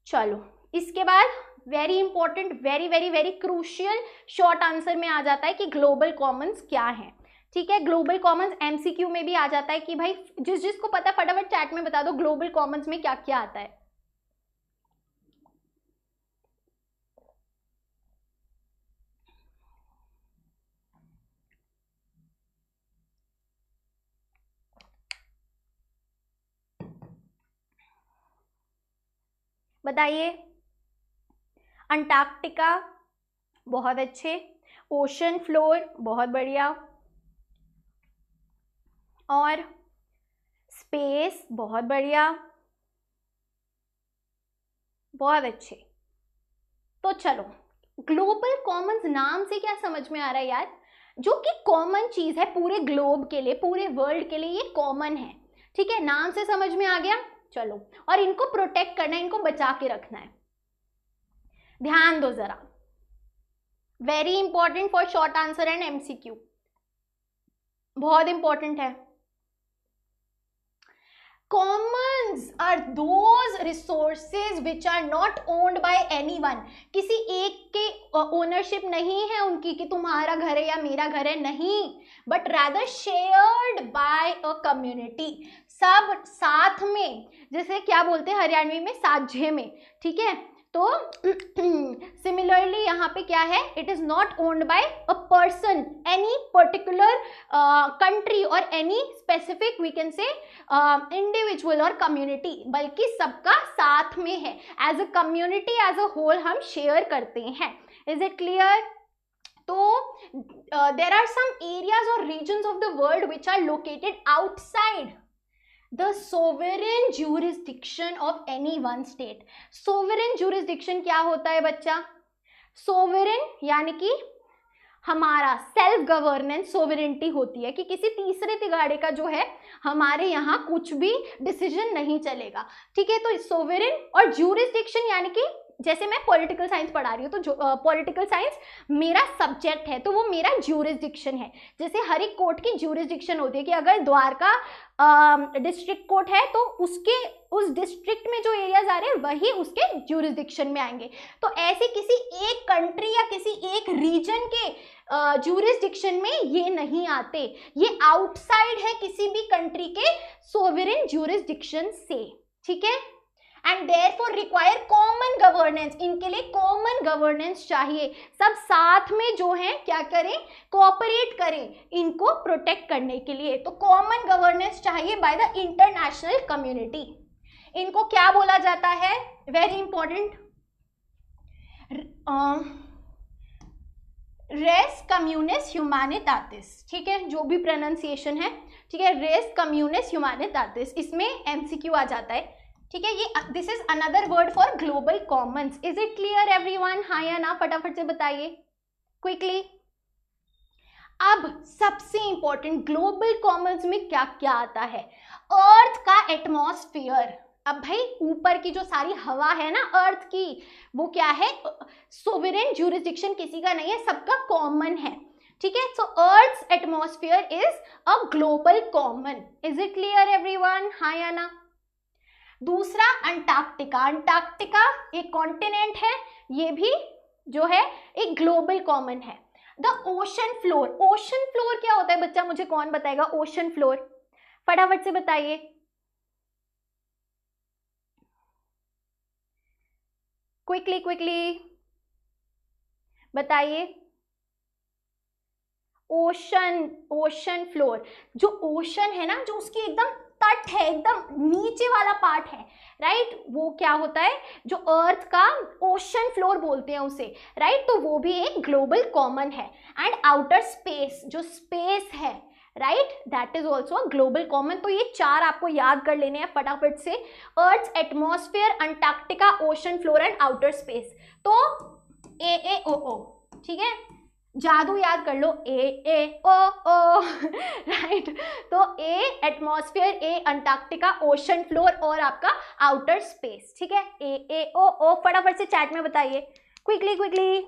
Speaker 1: चलो इसके बाद very important, very very very crucial short answer में आ जाता है कि ग्लोबल कॉमन्स क्या है, ठीक है। ग्लोबल कॉमन्स एमसीक्यू में भी आ जाता है कि भाई जिसको पता फटाफट चैट में बता दो ग्लोबल कॉमन्स में क्या क्या आता है। बताइए। अंटार्कटिका बहुत अच्छे, ओशन फ्लोर बहुत बढ़िया, और स्पेस बहुत बढ़िया, बहुत अच्छे। तो चलो, ग्लोबल कॉमन्स नाम से क्या समझ में आ रहा है यार? जो कि कॉमन चीज है पूरे ग्लोब के लिए, पूरे वर्ल्ड के लिए, ये कॉमन है, ठीक है, नाम से समझ में आ गया। चलो, और इनको प्रोटेक्ट करना है, इनको बचा के रखना है। ध्यान दो जरा, very important for short answer and MCQ, बहुत इंपॉर्टेंट है। Commons are those resources which are not owned by anyone. किसी एक के ओनरशिप नहीं है उनकी कि तुम्हारा घर है या मेरा घर है, नहीं, but rather shared by a community. सब साथ में, जैसे क्या बोलते हैं हरियाणवी में, साझे में, ठीक है। तो सिमिलरली यहाँ पे क्या है, it is not owned by a person, any particular country और any specific we can say individual और कम्युनिटी, बल्कि सबका साथ में है, as a community, as a whole हम शेयर करते हैं। Is it clear? तो देर आर सम एरियाज और regions of the world which are located outside the sovereign jurisdiction of any one state. sovereign jurisdiction क्या होता है बच्चा? sovereign यानी कि हमारा सेल्फ गवर्नेंस सोवरेंटी होती है कि किसी तीसरे तिगाड़े का जो है हमारे यहाँ कुछ भी डिसीजन नहीं चलेगा, ठीक है। तो सोवरेन और ज्यूरिसडिक्शन यानी कि जैसे मैं पॉलिटिकल साइंस पढ़ा रही हूँ तो पॉलिटिकल साइंस मेरा सब्जेक्ट है तो वो मेरा ज्यूरिसडिक्शन है। जैसे हर एक कोर्ट की ज्यूरिसडिक्शन होती है कि अगर द्वारका डिस्ट्रिक्ट कोर्ट है तो उसके उस डिस्ट्रिक्ट में जो एरियाज आ रहे हैं वही उसके ज्यूरिसडिक्शन में आएंगे। तो ऐसे किसी एक कंट्री या किसी एक रीजन के ज्यूरिसडिक्शन में ये नहीं आते, ये आउटसाइड है किसी भी कंट्री के सोवरेन ज्यूरिसडिक्शन से, ठीक है। And therefore require common governance, इनके लिए कॉमन गवर्नेंस चाहिए, सब साथ में जो है क्या करें, कोऑपरेट करें इनको प्रोटेक्ट करने के लिए। तो कॉमन गवर्नेंस चाहिए बाय द इंटरनेशनल कम्युनिटी। इनको क्या बोला जाता है, वेरी इंपॉर्टेंट, रेस कम्युनिस ह्यूमैनिटाटिस, ठीक है, जो भी प्रोनाउंसिएशन है, ठीक है, रेस कम्युनिस ह्यूमैनिटाटिस, इसमें एमसीक्यू आ जाता है, ठीक है। ये this is another word for global Commons. Is it clear everyone? हाँ या ना, फटाफट से बताइए क्विकली। अब सबसे इंपॉर्टेंट, ग्लोबल कॉमन्स में क्या क्या आता है? अर्थ का एटमॉस्फेयर। अब भाई ऊपर की जो सारी हवा है ना अर्थ की, वो क्या है, सोवरेन ज्यूरिसडिक्शन किसी का नहीं है, सबका कॉमन है, ठीक है। So earth atmosphere is a global common. Is it clear everyone? हाँ या ना। दूसरा अंटार्कटिका। अंटार्कटिका एक कॉन्टिनेंट है, ये भी जो है एक ग्लोबल कॉमन है। The ocean floor. Ocean floor क्या होता है बच्चा, मुझे कौन बताएगा ओशन फ्लोर, फटाफट से बताइए। क्विकली क्विकली बताइए। ओशन, ओशन फ्लोर, जो ओशन है ना, जो उसकी एकदम तट है, एकदम नीचे वाला पार्ट है, राइट, वो क्या होता है, जो अर्थ का ओशन फ्लोर बोलते हैं उसे, राइट, तो वो भी एक ग्लोबल कॉमन है। एंड आउटर स्पेस, जो स्पेस है, right, that is also a global common. तो ये चार आपको याद कर लेने हैं फटाफट से, earth atmosphere, Antarctica, ocean floor and outer space. तो AAOO, ठीक है, जादू याद कर लो, AAOO, राइट। तो A atmosphere, A Antarctica, ocean floor और आपका आउटर स्पेस, ठीक है, AAOO। फटाफट से चैट में बताइए क्विकली क्विकली,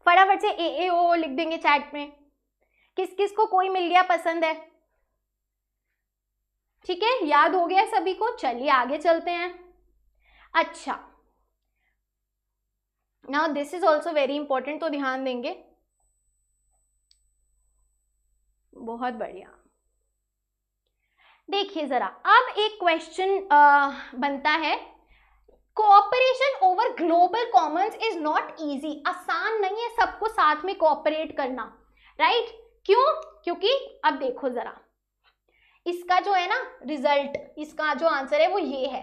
Speaker 1: फटाफट से AAOO लिख देंगे चैट में। किस किस को कोई मिल गया पसंद है, ठीक है, याद हो गया सभी को। चलिए आगे चलते हैं। अच्छा, now this is also very important, तो ध्यान देंगे, बहुत बढ़िया। देखिए जरा, अब एक क्वेश्चन बनता है, cooperation over global Commons is not easy. आसान नहीं है सबको साथ में कोऑपरेट करना, राइट, क्यों? क्योंकि अब देखो जरा, इसका जो है ना रिजल्ट, इसका जो आंसर है वो ये है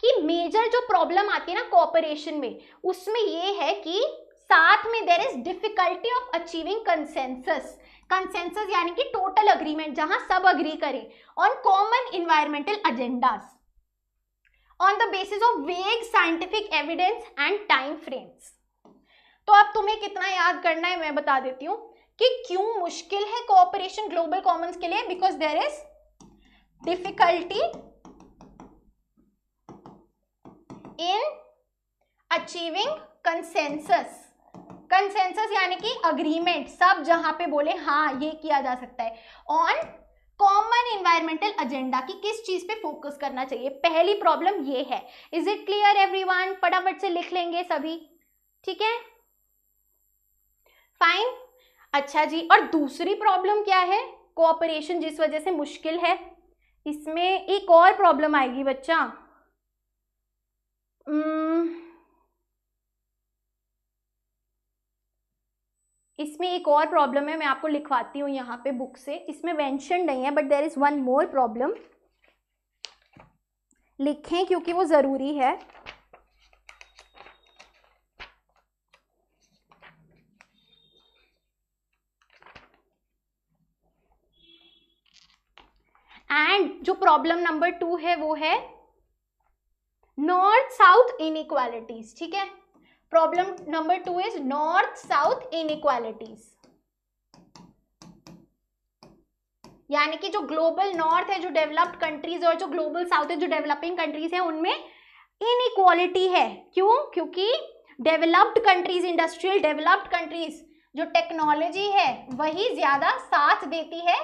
Speaker 1: कि मेजर जो प्रॉब्लम आती है ना कोऑपरेशन में, उसमें ये है कि साथ में there is difficulty of achieving consensus. Consensus यानी कि टोटल अग्रीमेंट, जहां सब अग्री करें on common environmental agendas. On the basis of vague scientific evidence and time frames. तो अब तुम्हें कितना याद करना है मैं बता देती हूँ कि क्यों मुश्किल है कोऑपरेशन ग्लोबल कॉमन्स के लिए, because there is difficulty in achieving consensus. Consensus यानी कि अग्रीमेंट, सब जहां पे बोले हाँ ये किया जा सकता है, ऑन कॉमन इन्वायरमेंटल एजेंडा की किस चीज पे फोकस करना चाहिए। पहली प्रॉब्लम ये है। Is it clear everyone? फटाफट से लिख लेंगे सभी, ठीक है, फाइन। अच्छा जी, और दूसरी प्रॉब्लम क्या है? कोऑपरेशन जिस वजह से मुश्किल है, इसमें एक और प्रॉब्लम आएगी बच्चा। इसमें एक और प्रॉब्लम है, मैं आपको लिखवाती हूँ यहाँ पे बुक से, इसमें मेंशन नहीं है but there is one more problem, लिखें क्योंकि वो जरूरी है। एंड जो प्रॉब्लम नंबर 2 है वो है नॉर्थ साउथ इनइक्वालिटीज, ठीक है। Problem number 2 is north south inequalities, यानी कि जो ग्लोबल नॉर्थ है, जो डेवलप्ड कंट्रीज, और जो ग्लोबल साउथ है, जो डेवलपिंग कंट्रीज है, उनमें इनइक्वालिटी है। क्यों? क्योंकि developed countries, industrial developed countries, जो टेक्नोलॉजी है वही ज्यादा साथ देती है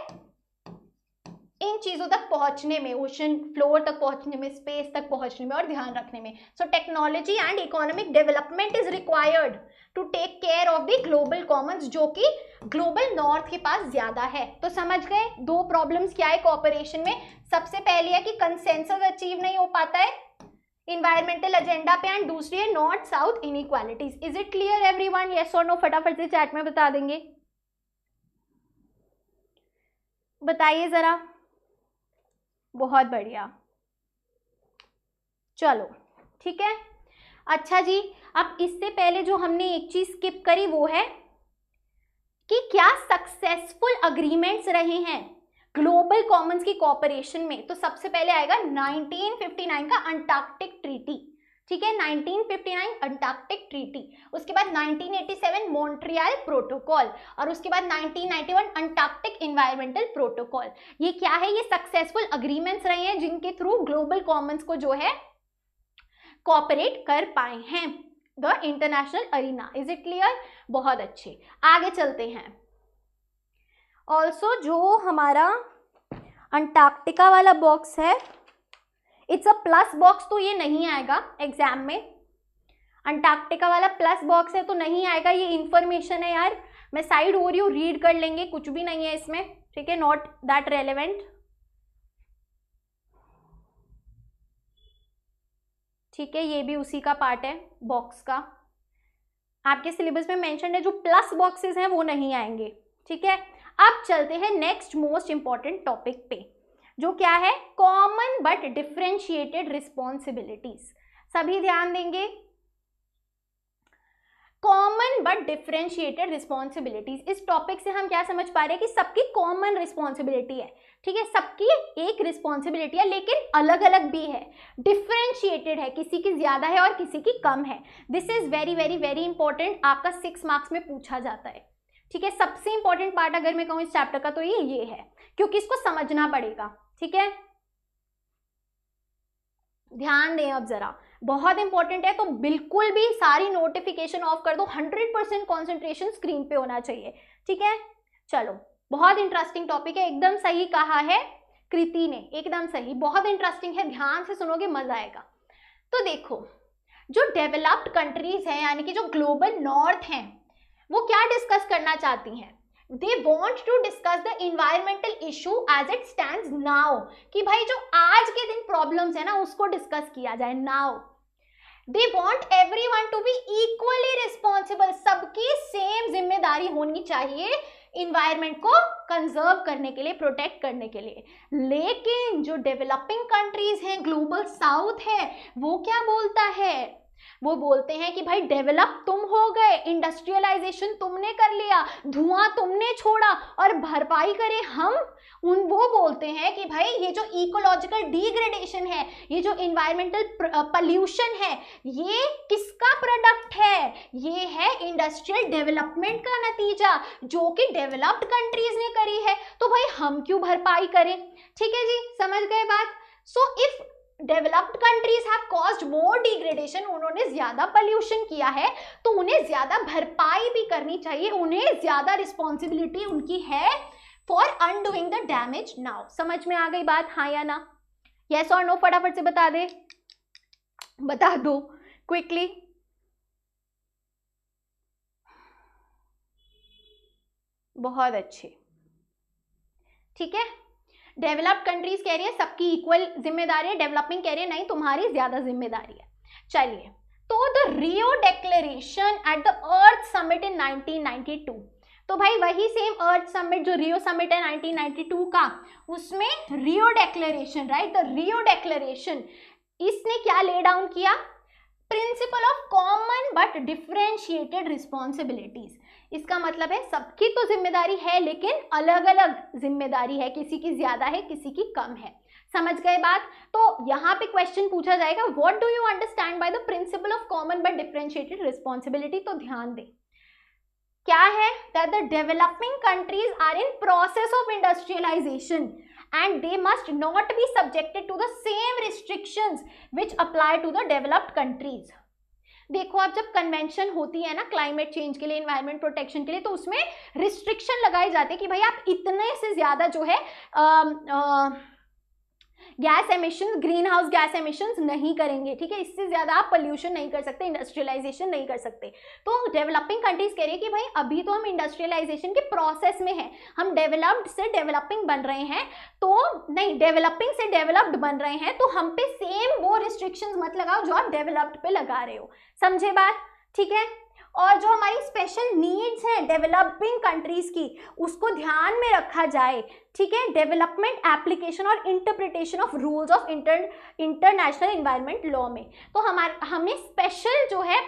Speaker 1: इन चीजों तक पहुंचने में, ओशन फ्लोर तक पहुंचने में, स्पेस तक पहुंचने में और ध्यान रखने में। So technology and economic development is required to take care of the global commons, जो कि ग्लोबल नॉर्थ के पास ज्यादा है। तो समझ गए दो प्रॉब्लम्स क्या है कोऑपरेशन में। सबसे पहली है कि कंसेंसस अचीव नहीं हो पाता है इन्वायरमेंटल एजेंडा पे, एंड दूसरी है north south inequalities. Is it clear everyone? Yes और नो? फटाफट से चैट में बता देंगे, बताइए जरा। बहुत बढ़िया, चलो ठीक है। अच्छा जी, अब इससे पहले जो हमने एक चीज स्किप करी वो है कि क्या सक्सेसफुल अग्रीमेंट्स रहे हैं ग्लोबल कॉमन्स की कोऑपरेशन में। तो सबसे पहले आएगा 1959 का अंटार्कटिक ट्रीटी, ठीक है, 1959 अंटार्कटिक ट्रीटी। उसके बाद 1987 मॉन्ट्रियल प्रोटोकॉल, और उसके बाद 1991 अंटार्कटिक इन्वायरमेंटल प्रोटोकॉल। ये क्या है? ये सक्सेसफुल अग्रीमेंट्स रहे हैं जिनके थ्रू ग्लोबल कॉमन्स को जो है कोऑपरेट कर पाए हैं the international arena. Is it clear? बहुत अच्छे, आगे चलते हैं। ऑल्सो जो हमारा अंटार्कटिका वाला बॉक्स है, इट्स अ प्लस बॉक्स, तो ये नहीं आएगा एग्जाम में। अंटार्कटिका वाला प्लस बॉक्स है तो नहीं आएगा, ये इंफॉर्मेशन है यार, मैं साइड हो रही हूँ, रीड कर लेंगे, कुछ भी नहीं है इसमें, ठीक है, नॉट दैट रेलेवेंट, ठीक है। ये भी उसी का पार्ट है बॉक्स का, आपके सिलेबस में मेंशन है, जो प्लस बॉक्सेस हैं वो नहीं आएंगे, ठीक है। अब चलते हैं नेक्स्ट मोस्ट इंपॉर्टेंट टॉपिक पे, जो क्या है? Common but differentiated responsibilities. सभी ध्यान देंगे, कॉमन बट डिफरेंशिएटेड रिस्पॉन्सिबिलिटीज। इस टॉपिक से हम क्या समझ पा रहे हैं कि सबकी कॉमन रिस्पॉन्सिबिलिटी है, ठीक है, सबकी एक रिस्पॉन्सिबिलिटी है, लेकिन अलग अलग भी है, डिफरेंशिएटेड है, किसी की ज्यादा है और किसी की कम है। This is very very very important, आपका 6 मार्क्स में पूछा जाता है, ठीक है। सबसे इंपॉर्टेंट पार्ट अगर मैं कहूँ इस चैप्टर का तो ये है, क्योंकि इसको समझना पड़ेगा, ठीक है। ध्यान दें अब जरा, बहुत इंपॉर्टेंट है, तो बिल्कुल भी सारी नोटिफिकेशन ऑफ कर दो, 100% कॉन्सेंट्रेशन स्क्रीन पे होना चाहिए, ठीक है। चलो, बहुत इंटरेस्टिंग टॉपिक है, एकदम सही कहा है कृति ने, एकदम सही, बहुत इंटरेस्टिंग है, ध्यान से सुनोगे मजा आएगा। तो देखो, जो डेवलप्ड कंट्रीज हैं, यानी कि जो ग्लोबल नॉर्थ हैं, वो क्या डिस्कस करना चाहती हैं? They want to discuss the environmental issue as it stands now, कि भाई जो आज के दिन प्रॉब्लम्स है ना उसको डिस्कस किया जाए now. They want everyone to be equally responsible, सबकी सेम जिम्मेदारी होनी चाहिए इन्वायरमेंट को कंजर्व करने के लिए, प्रोटेक्ट करने के लिए। लेकिन जो डेवलपिंग कंट्रीज हैं, ग्लोबल साउथ है, वो क्या बोलता है? वो बोलते हैं कि भाई डेवलप तुम हो गए, इंडस्ट्रियलाइजेशन तुमने कर लिया, धुआं तुमने छोड़ा और भरपाई करें हम। वो बोलते हैं कि भाई ये जो इकोलॉजिकल डिग्रेडेशन है, ये जो इन्वायरमेंटल पॉल्यूशन है, ये किसका प्रोडक्ट है? ये है इंडस्ट्रियल डेवलपमेंट का नतीजा, जो कि डेवलप्ड कंट्रीज ने करी है। तो भाई हम क्यों भरपाई करें? ठीक है जी, समझ गए बात। So if developed countries have caused more degradation, उन्होंने ज्यादा पोल्यूशन किया है तो उन्हें ज्यादा भरपाई भी करनी चाहिए, उन्हें ज्यादा रिस्पॉन्सिबिलिटी उनकी है for undoing the damage now. समझ में आ गई बात, हाँ या ना? यस और नो फटाफट से बता दे, बता दो क्विकली। बहुत अच्छे, ठीक है। डेवलप्ड कंट्रीज कह रही है सबकी इक्वल जिम्मेदारी है, डेवलपिंग कह रही है नहीं तुम्हारी ज्यादा जिम्मेदारी है। चलिए, तो the Rio declaration eight the earth summit इन 1992, तो भाई वही सेम अर्थ समिट जो रियो समिट है 1992 का, उसमें Rio declaration, right, the Rio declaration, इसने क्या ले डाउन किया? Principle of common but differentiated responsibilities. इसका मतलब है सबकी तो जिम्मेदारी है लेकिन अलग अलग जिम्मेदारी है, किसी की ज्यादा है किसी की कम है। समझ गए बात? तो यहाँ पे क्वेश्चन पूछा जाएगा, what do you understand by the principle of common but differentiated responsibility? तो ध्यान दें क्या है, that the developing countries are in process of industrialisation and they must not be subjected to the same restrictions which apply to the developed countries। देखो अब जब कन्वेंशन होती है ना क्लाइमेट चेंज के लिए, एनवायरनमेंट प्रोटेक्शन के लिए, तो उसमें रिस्ट्रिक्शन लगाई जाती है कि भाई आप इतने से ज्यादा जो है gas emissions, green house gas emissions नहीं करेंगे, ठीक है, इससे ज्यादा आप पोल्यूशन नहीं कर सकते, इंडस्ट्रियलाइजेशन नहीं कर सकते। तो डेवलपिंग कंट्रीज कह रही है कि भाई अभी तो हम इंडस्ट्रियलाइजेशन के प्रोसेस में हैं, हम डेवलप्ड से डेवलपिंग बन रहे हैं, तो नहीं, डेवलपिंग से डेवलप्ड बन रहे हैं, तो हम पे सेम वो रिस्ट्रिक्शंस मत लगाओ जो आप डेवलप्ड पे लगा रहे हो। समझे बात? ठीक है। और जो हमारी स्पेशल नीड्स हैं डेवलपिंग कंट्रीज की, उसको ध्यान में रखा जाए, ठीक है, डेवलपमेंट एप्लीकेशन और interpretation of rules of international environment law में। तो हमें स्पेशल जो है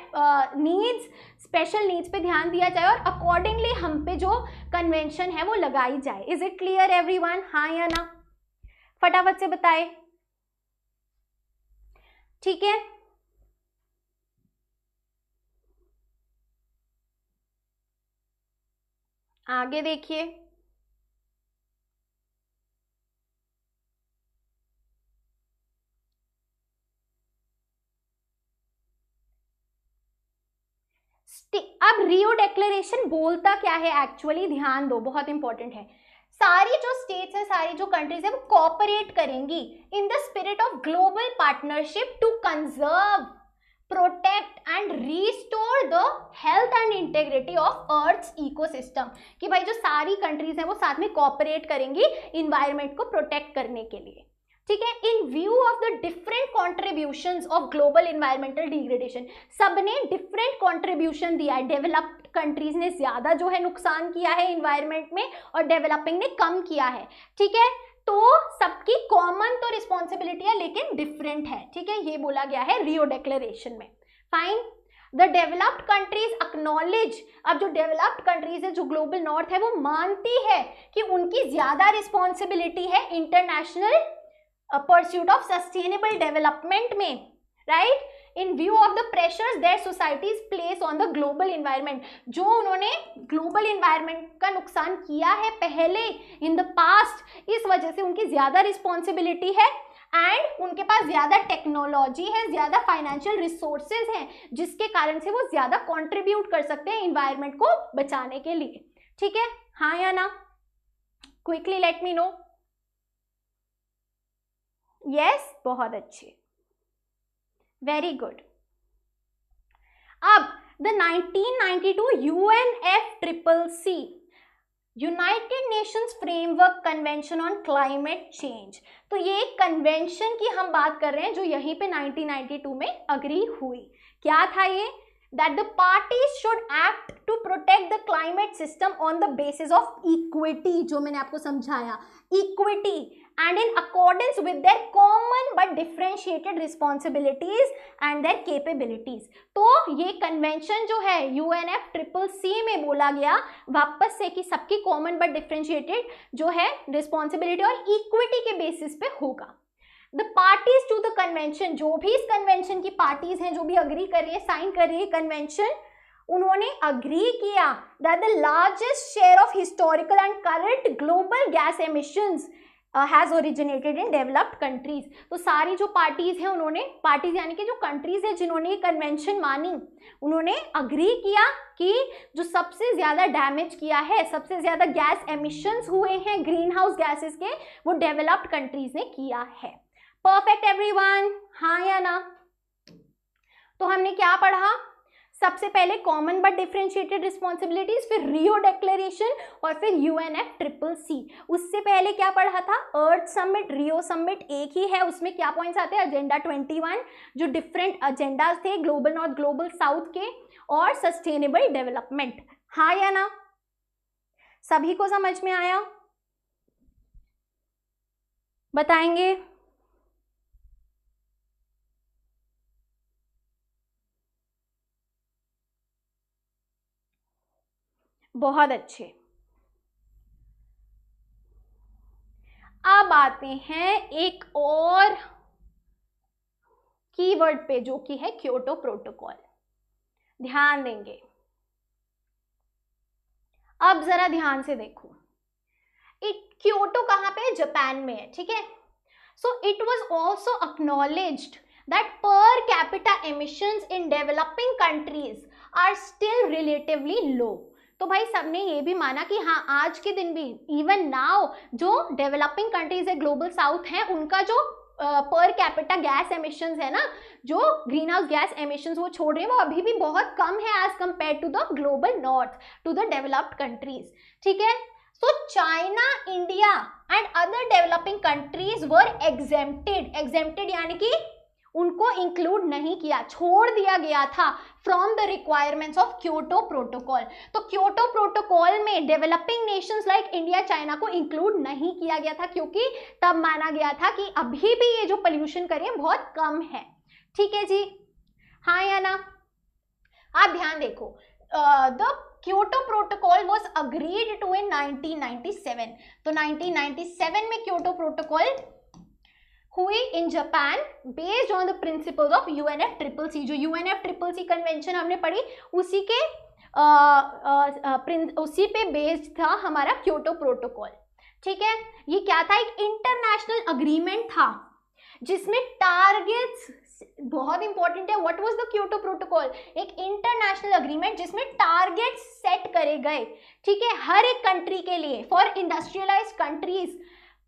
Speaker 1: नीड्स, स्पेशल नीड्स पे ध्यान दिया जाए और अकॉर्डिंगली हम पे जो कन्वेंशन है वो लगाई जाए। इज इट क्लियर एवरीवन, हाँ या ना? फटाफट से बताए, ठीक है। आगे देखिए, अब रियो डिक्लेरेशन बोलता क्या है एक्चुअली, ध्यान दो, बहुत इंपॉर्टेंट है। सारी जो स्टेट्स है, सारी जो कंट्रीज है, वो कोऑपरेट करेंगी in the spirit of global partnership to conserve, protect and restore the health and integrity of earth's ecosystem. कि भाई जो सारी कंट्रीज हैं वो साथ में कोऑपरेट करेंगी इन्वायरमेंट को प्रोटेक्ट करने के लिए, ठीक है। इन view of the different contributions of global environmental degradation, सबने डिफरेंट कॉन्ट्रीब्यूशन दिया है। डेवलप्ड कंट्रीज ने ज्यादा जो है नुकसान किया है इन्वायरमेंट में और डेवलपिंग ने कम किया है, ठीक है। तो सबकी कॉमन तो रिस्पॉन्सिबिलिटी है लेकिन डिफरेंट है, ठीक है, ये बोला गया है रियो डिक्लेरेशन में। Fine. The developed countries acknowledge, अब जो डेवलप्ड कंट्रीज है, जो ग्लोबल नॉर्थ है, वो मानती है कि उनकी ज्यादा रिस्पॉन्सिबिलिटी है international pursuit of sustainable development में, right, in view of the pressures that societies place on the global environment. जो उन्होंने ग्लोबल इन्वायरमेंट का नुकसान किया है पहले इन द पास्ट, इस वजह से उनकी ज्यादा रिस्पॉन्सिबिलिटी है एंड उनके पास ज्यादा टेक्नोलॉजी है, ज्यादा फाइनेंशियल रिसोर्सेज हैं, जिसके कारण से वो ज्यादा कंट्रीब्यूट कर सकते हैं इन्वायरमेंट को बचाने के लिए, ठीक है, हाँ या ना? Quickly let me no. Yes, बहुत अच्छे, वेरी गुड। अब the 1992 UNFCCC United Nations framework convention on climate change, तो ये एक कन्वेंशन की हम बात कर रहे हैं जो यहीं पे 1992 में अग्री हुई। क्या था ये? that the parties should act to protect the climate system on the basis of equity, जो मैंने आपको समझाया, equity and in accordance with their common but differentiated responsibilities and their capabilities। तो ये कन्वेंशन जो है UNFCCC में बोला गया वापस से कि सबकी कॉमन बट डिफरेंशिएटेड जो है रिस्पॉन्सिबिलिटी और इक्विटी के बेसिस पे होगा। The parties to the convention, जो भी इस कन्वेंशन की पार्टीज हैं, जो भी अग्री कर रही है, साइन कर रही है कन्वेंशन, उन्होंने अग्री किया that the largest share of historical and current global gas emissions has originated in developed countries. तो सारी जो पार्टीज हैं, उन्होंने पार्टीज यानी कि जो कंट्रीज हैं जिन्होंने ये कन्वेंशन मानी, उन्होंने अग्री किया कि जो सबसे ज्यादा डैमेज किया है, सबसे ज्यादा गैस एमिशंस हुए हैं ग्रीन हाउस गैसेस के, वो डेवलप्ड कंट्रीज ने किया है। परफेक्ट एवरीवन, हाँ या ना? तो हमने क्या पढ़ा? सबसे पहले कॉमन बट डिफरेंशिएटेड रिस्पॉन्सिबिलिटीज, फिर रियो डिक्लेरेशन और फिर UNFCCC। उससे पहले क्या पढ़ा था? अर्थ समिट, रियो समिट एक ही है, उसमें क्या पॉइंट्स आते हैं? एजेंडा 21 जो डिफरेंट एजेंडाज थे ग्लोबल नॉर्थ ग्लोबल साउथ के, और सस्टेनेबल डेवलपमेंट। हाँ या ना? सभी को समझ में आया? बताएंगे? बहुत अच्छे। अब आते हैं एक और कीवर्ड पे जो कि है क्योटो प्रोटोकॉल। ध्यान देंगे, अब जरा ध्यान से देखो। क्योटो कहाँ पे है? जापान में है, ठीक है। So it was also acknowledged that per capita emissions in developing countries are still relatively low. तो भाई सबने ये भी माना कि हाँ, आज के दिन भी इवन नाउ जो डेवलपिंग कंट्रीज है, ग्लोबल साउथ है, उनका जो पर कैपिटा गैस एमिशंस है ना, जो ग्रीन हाउस गैस एमिशंस वो छोड़ रहे हैं, वो अभी भी बहुत कम है as compare to the global north, to the developed countries, ठीक है। So China, India and other developing countries were exempted, exempted यानी कि उनको इंक्लूड नहीं किया, छोड़ दिया गया था from the requirements of Kyoto protocol. तो क्योटो प्रोटोकॉल में developing nations like India, China को इंक्लूड नहीं किया गया था, क्योंकि तब माना गया था कि अभी भी ये जो पोल्यूशन कर रहे हैं बहुत कम है, ठीक है जी, हाँ या ना? आप ध्यान देखो, the Kyoto protocol was agreed to in 1997। तो 1997 में क्योटो प्रोटोकॉल हुई in Japan based on the principles of UNFCCC। जो UNFCCC कन्वेंशन हमने पढ़ी उसी के उसी पे बेस्ड था हमारा क्योटो प्रोटोकॉल, ठीक है। ये क्या था? एक इंटरनेशनल अग्रीमेंट था जिसमें टारगेट्स, बहुत इंपॉर्टेंट है, what was the Kyoto Protocol? एक इंटरनेशनल अग्रीमेंट जिसमें टारगेट्स सेट करे गए, ठीक है, हर एक कंट्री के लिए, for industrialised countries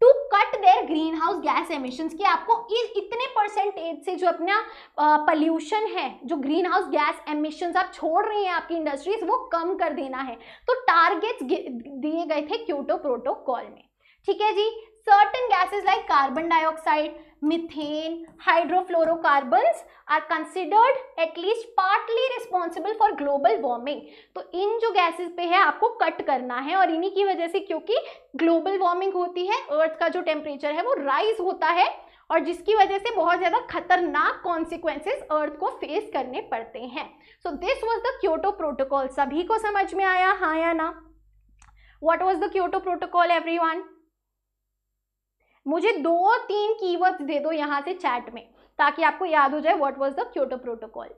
Speaker 1: to cut their green house gas emissions, कि आपको इतने परसेंटेज से जो अपना पोल्यूशन है, जो ग्रीन हाउस गैस एमिशंस आप छोड़ रही हैं आपकी इंडस्ट्रीज, वो कम कर देना है। तो टारगेट्स दिए गए थे क्योटो प्रोटोकॉल में, ठीक है जी। Certain gases like carbon dioxide, methane, hydrofluorocarbons are considered at least partly responsible for global warming. तो इन जो गैसेस पे है आपको कट करना है, और इन्हीं की वजह से, क्योंकि ग्लोबल वार्मिंग होती है, अर्थ का जो टेम्परेचर है वो राइज होता है, और जिसकी वजह से बहुत ज्यादा खतरनाक कॉन्सिक्वेंसेस अर्थ को फेस करने पड़ते हैं। So this was the Kyoto protocol. सभी को समझ में आया, हाँ या ना? What was the Kyoto protocol everyone? मुझे 2-3 कीवर्ड्स दे दो यहां से चैट में, ताकि आपको याद हो जाए what was the Kyoto protocol.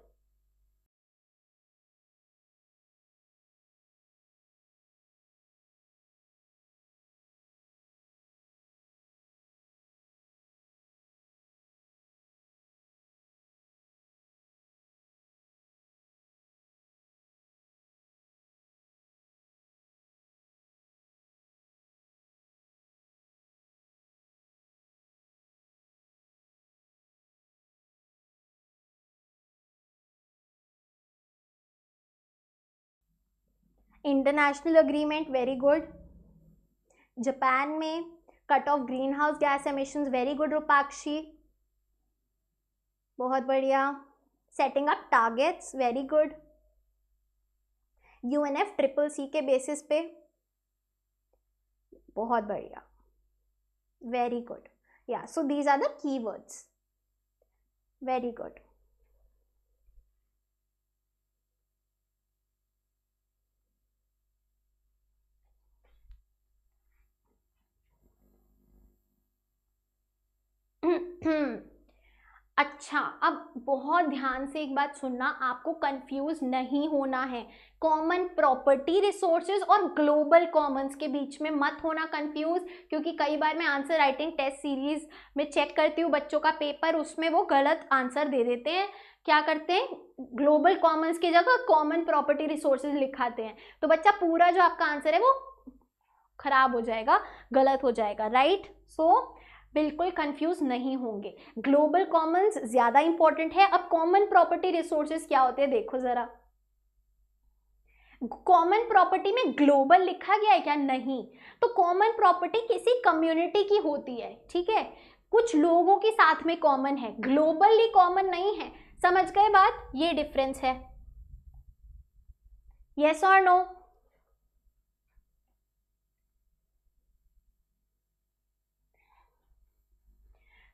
Speaker 1: International agreement, very good. Japan में cut off green house gas emissions, very good Rupakshi, बहुत बढ़िया। Setting up targets, very good. UNFCCC के बेसिस पे, बहुत बढ़िया। Very good. Yeah, so these are the keywords. Very good. अच्छा, अब बहुत ध्यान से एक बात सुनना, आपको कंफ्यूज नहीं होना है। कॉमन प्रॉपर्टी रिसोर्सेज और ग्लोबल कॉमन्स के बीच में मत होना कंफ्यूज, क्योंकि कई बार मैं आंसर राइटिंग टेस्ट सीरीज में चेक करती हूँ बच्चों का पेपर, उसमें वो गलत आंसर दे देते हैं। क्या करते हैं, ग्लोबल कॉमन्स की जगह कॉमन प्रॉपर्टी रिसोर्सेज लिखाते हैं, तो बच्चा पूरा जो आपका आंसर है वो खराब हो जाएगा, गलत हो जाएगा, राइट। सो बिल्कुल कंफ्यूज नहीं होंगे, ग्लोबल कॉमन्स ज्यादा इंपॉर्टेंट है। अब कॉमन प्रॉपर्टी रिसोर्सेज क्या होते हैं देखो जरा, कॉमन प्रॉपर्टी में ग्लोबल लिखा गया है क्या? नहीं। तो कॉमन प्रॉपर्टी किसी कम्युनिटी की होती है, ठीक है, कुछ लोगों के साथ में कॉमन है, ग्लोबली कॉमन नहीं है। समझ गए बात, ये डिफरेंस है। यस और no?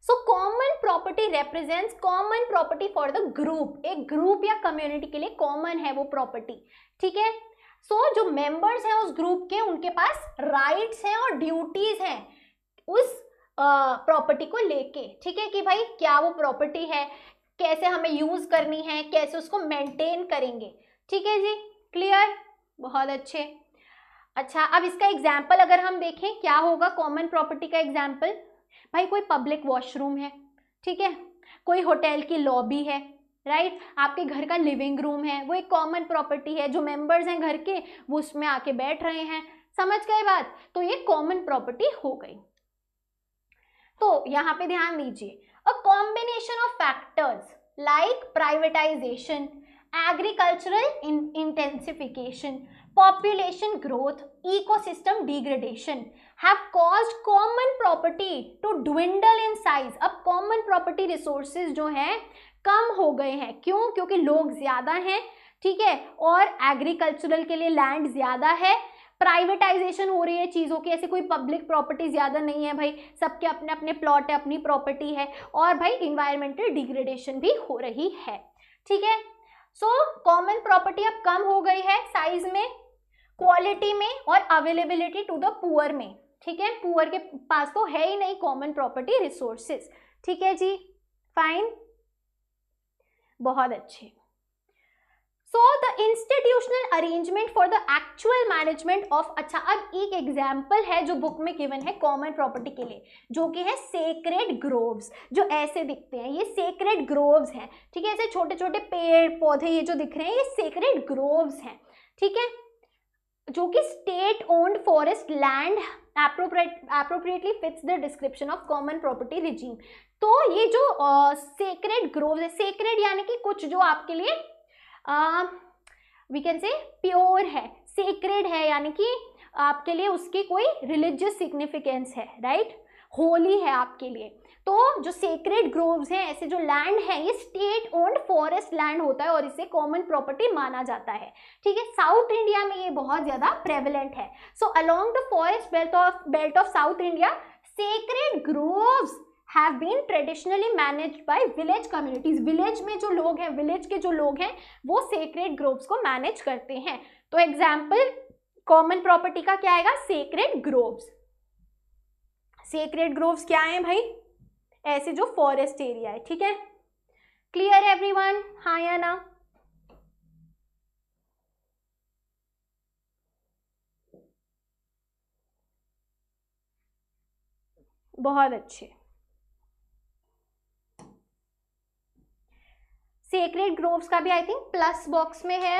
Speaker 1: So common property represents common property for the group, एक ग्रुप या कम्युनिटी के लिए कॉमन है वो प्रॉपर्टी, ठीक है। सो जो मेंबर्स हैं उस ग्रुप के, उनके पास राइट्स हैं और ड्यूटीज हैं उस प्रॉपर्टी को लेके, ठीक है, कि भाई क्या वो प्रॉपर्टी है, कैसे हमें यूज करनी है, कैसे उसको मेंटेन करेंगे, ठीक है जी, क्लियर, बहुत अच्छे। अच्छा, अब इसका एग्जाम्पल अगर हम देखें क्या होगा कॉमन प्रॉपर्टी का एग्जाम्पल, भाई कोई पब्लिक वॉशरूम है, ठीक है, कोई होटल की लॉबी है, राइट, आपके घर का लिविंग रूम है, वो एक कॉमन प्रॉपर्टी है, जो मेंबर्स हैं घर के वो उसमें आके बैठ रहे हैं, समझ गए बात, तो ये कॉमन प्रॉपर्टी हो गई। तो यहाँ पे ध्यान दीजिए, a combination of factors like privatisation, agricultural intensification, population growth, ecosystem degradation have caused common property to dwindle in size। अब common property resources जो हैं कम हो गए हैं, क्यों? क्योंकि लोग ज्यादा हैं, ठीक है, और एग्रीकल्चरल के लिए लैंड ज्यादा है, प्राइवेटाइजेशन हो रही है चीजों की, ऐसे कोई पब्लिक प्रॉपर्टी ज्यादा नहीं है भाई, सबके अपने अपने प्लॉट है, अपनी प्रॉपर्टी है, और भाई इन्वायरमेंटल डिग्रेडेशन भी हो रही है, ठीक है। सो कॉमन प्रॉपर्टी अब कम हो गई है साइज में, क्वालिटी में और अवेलेबिलिटी टू द पुअर में, ठीक है, पुअर के पास तो है ही नहीं कॉमन प्रॉपर्टी रिसोर्सेज, ठीक है जी, फाइन, बहुत अच्छे। So the institutional arrangement for the actual management of, अच्छा अब एक एग्जाम्पल है जो बुक में गिवन है कॉमन प्रॉपर्टी के लिए, जो कि है सेक्रेड ग्रोव्स, जो ऐसे दिखते हैं, ये सेक्रेड ग्रोव्स हैं, ठीक है, ऐसे छोटे छोटे पेड़ पौधे ये जो दिख रहे हैं ये सेक्रेड ग्रोव्स हैं, ठीक है, जो कि state owned forest land appropriately fits the description of common property regime। तो ये जो सेक्रेड ग्रोव्स है, सेक्रेड यानी कि कुछ जो आपके लिए वी कैन से प्योर है, सेक्रेड है यानी कि आपके लिए उसकी कोई रिलीजियस सिग्निफिकेंस है, राइट, होली है आपके लिए। तो जो सेक्रेड ग्रोव्स हैं, ऐसे जो लैंड है, ये स्टेट ओन्ड फॉरेस्ट लैंड होता है और इसे कॉमन प्रॉपर्टी माना जाता है, ठीक है, साउथ इंडिया में ये बहुत ज्यादा प्रेवलेंट है। So along the forest belt of south India, sacred groves have been traditionally managed by village communities। Village में जो लोग हैं, विलेज के जो लोग हैं वो सेक्रेड ग्रोव्स को मैनेज करते हैं। तो एग्जाम्पल कॉमन प्रॉपर्टी का क्या आएगा, सेक्रेड ग्रोव्स। सेक्रेड ग्रोव्स क्या है भाई, ऐसे जो फॉरेस्ट एरिया है, ठीक है, क्लियर एवरीवन, हाँ या ना? बहुत अच्छे। सेक्रेड ग्रोव्स का भी आई थिंक प्लस बॉक्स में है,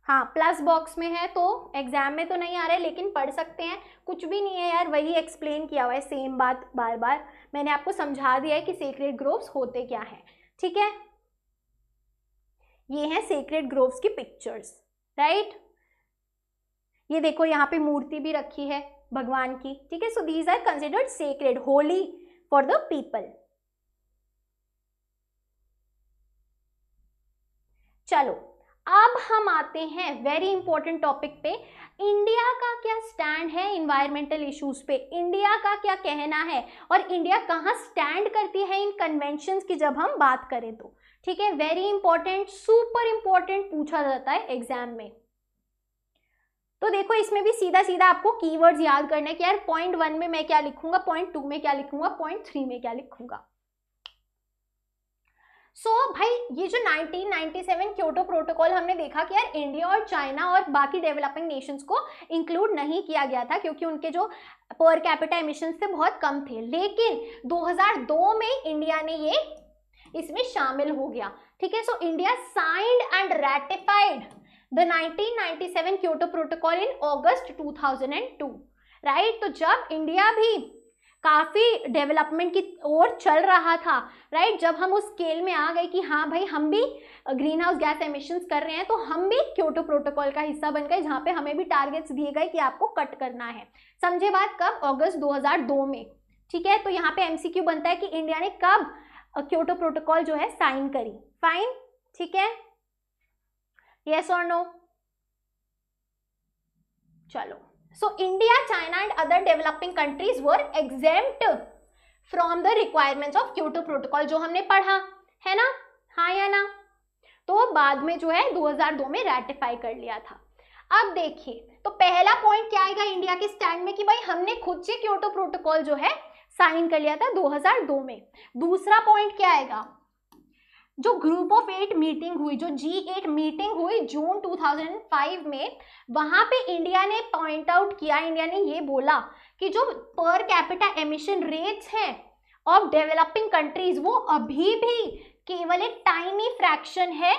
Speaker 1: हाँ प्लस बॉक्स में है, तो एग्जाम में तो नहीं आ रहा है लेकिन पढ़ सकते हैं, कुछ भी नहीं है यार, वही एक्सप्लेन किया हुआ है, सेम बात बार बार मैंने आपको समझा दिया है कि सेक्रेड ग्रोव्स होते क्या हैं, ठीक है। ये हैं सेक्रेड ग्रोव्स की पिक्चर्स, राइट, ये देखो यहाँ पे मूर्ति भी रखी है भगवान की, ठीक है। So these are considered sacred, holy for the people. चलो अब हम आते हैं वेरी इंपॉर्टेंट टॉपिक पे, इंडिया का क्या स्टैंड है इन्वायरमेंटल इश्यूज पे, इंडिया का क्या कहना है और इंडिया कहाँ स्टैंड करती है इन कन्वेंशंस की जब हम बात करें तो, ठीक है। वेरी इंपॉर्टेंट, सुपर इंपॉर्टेंट पूछा जाता है एग्जाम में। तो देखो इसमें भी सीधा सीधा आपको कीवर्ड्स याद करने कि यार पॉइंट 1 में मैं क्या लिखूंगा, पॉइंट 2 में क्या लिखूंगा, पॉइंट 3 में क्या लिखूंगा। भाई ये जो 1997 क्योटो प्रोटोकॉल हमने देखा कि यार इंडिया और चाइना और बाकी डेवलपिंग नेशंस को इंक्लूड नहीं किया गया था क्योंकि उनके जो पर कैपिटा एमिशंस थे बहुत कम थे, लेकिन 2002 में इंडिया ने ये इसमें शामिल हो गया, ठीक है। So India signed and ratified the 1997 Kyoto protocol in August 2002, right. तो जब इंडिया भी काफी डेवलपमेंट की ओर चल रहा था, राइट, जब हम उस स्केल में आ गए कि हाँ भाई हम भी ग्रीन हाउस गैस एमिशंस कर रहे हैं, तो हम भी क्योटो प्रोटोकॉल का हिस्सा बन गए, जहाँ पे हमें भी टारगेट्स दिए गए कि आपको कट करना है। समझे बात, कब? अगस्त 2002 में, ठीक है। तो यहाँ पे एमसीक्यू बनता है कि इंडिया ने कब क्योटो प्रोटोकॉल जो है साइन करी, फाइन, ठीक है, यस और नो। चलो, so India, China and other developing countries were exempt from the requirements of Kyoto Protocol, जो हमने पढ़ा है ना, हाँ या ना। तो बाद में जो है 2002 में रैटिफाई कर लिया था। अब देखिए, तो पहला पॉइंट क्या आएगा इंडिया के स्टैंड में कि भाई हमने खुद से क्योटो प्रोटोकॉल जो है साइन कर लिया था 2002 में। दूसरा पॉइंट क्या आएगा, जो ग्रुप ऑफ 8 मीटिंग हुई, जो G8 मीटिंग हुई जून 2005 में, वहां पे इंडिया ने पॉइंट आउट किया, इंडिया ने ये बोला कि जो पर कैपिटा एमिशन रेट्स हैं ऑफ डेवलपिंग कंट्रीज वो अभी भी केवल एक टाइनी फ्रैक्शन है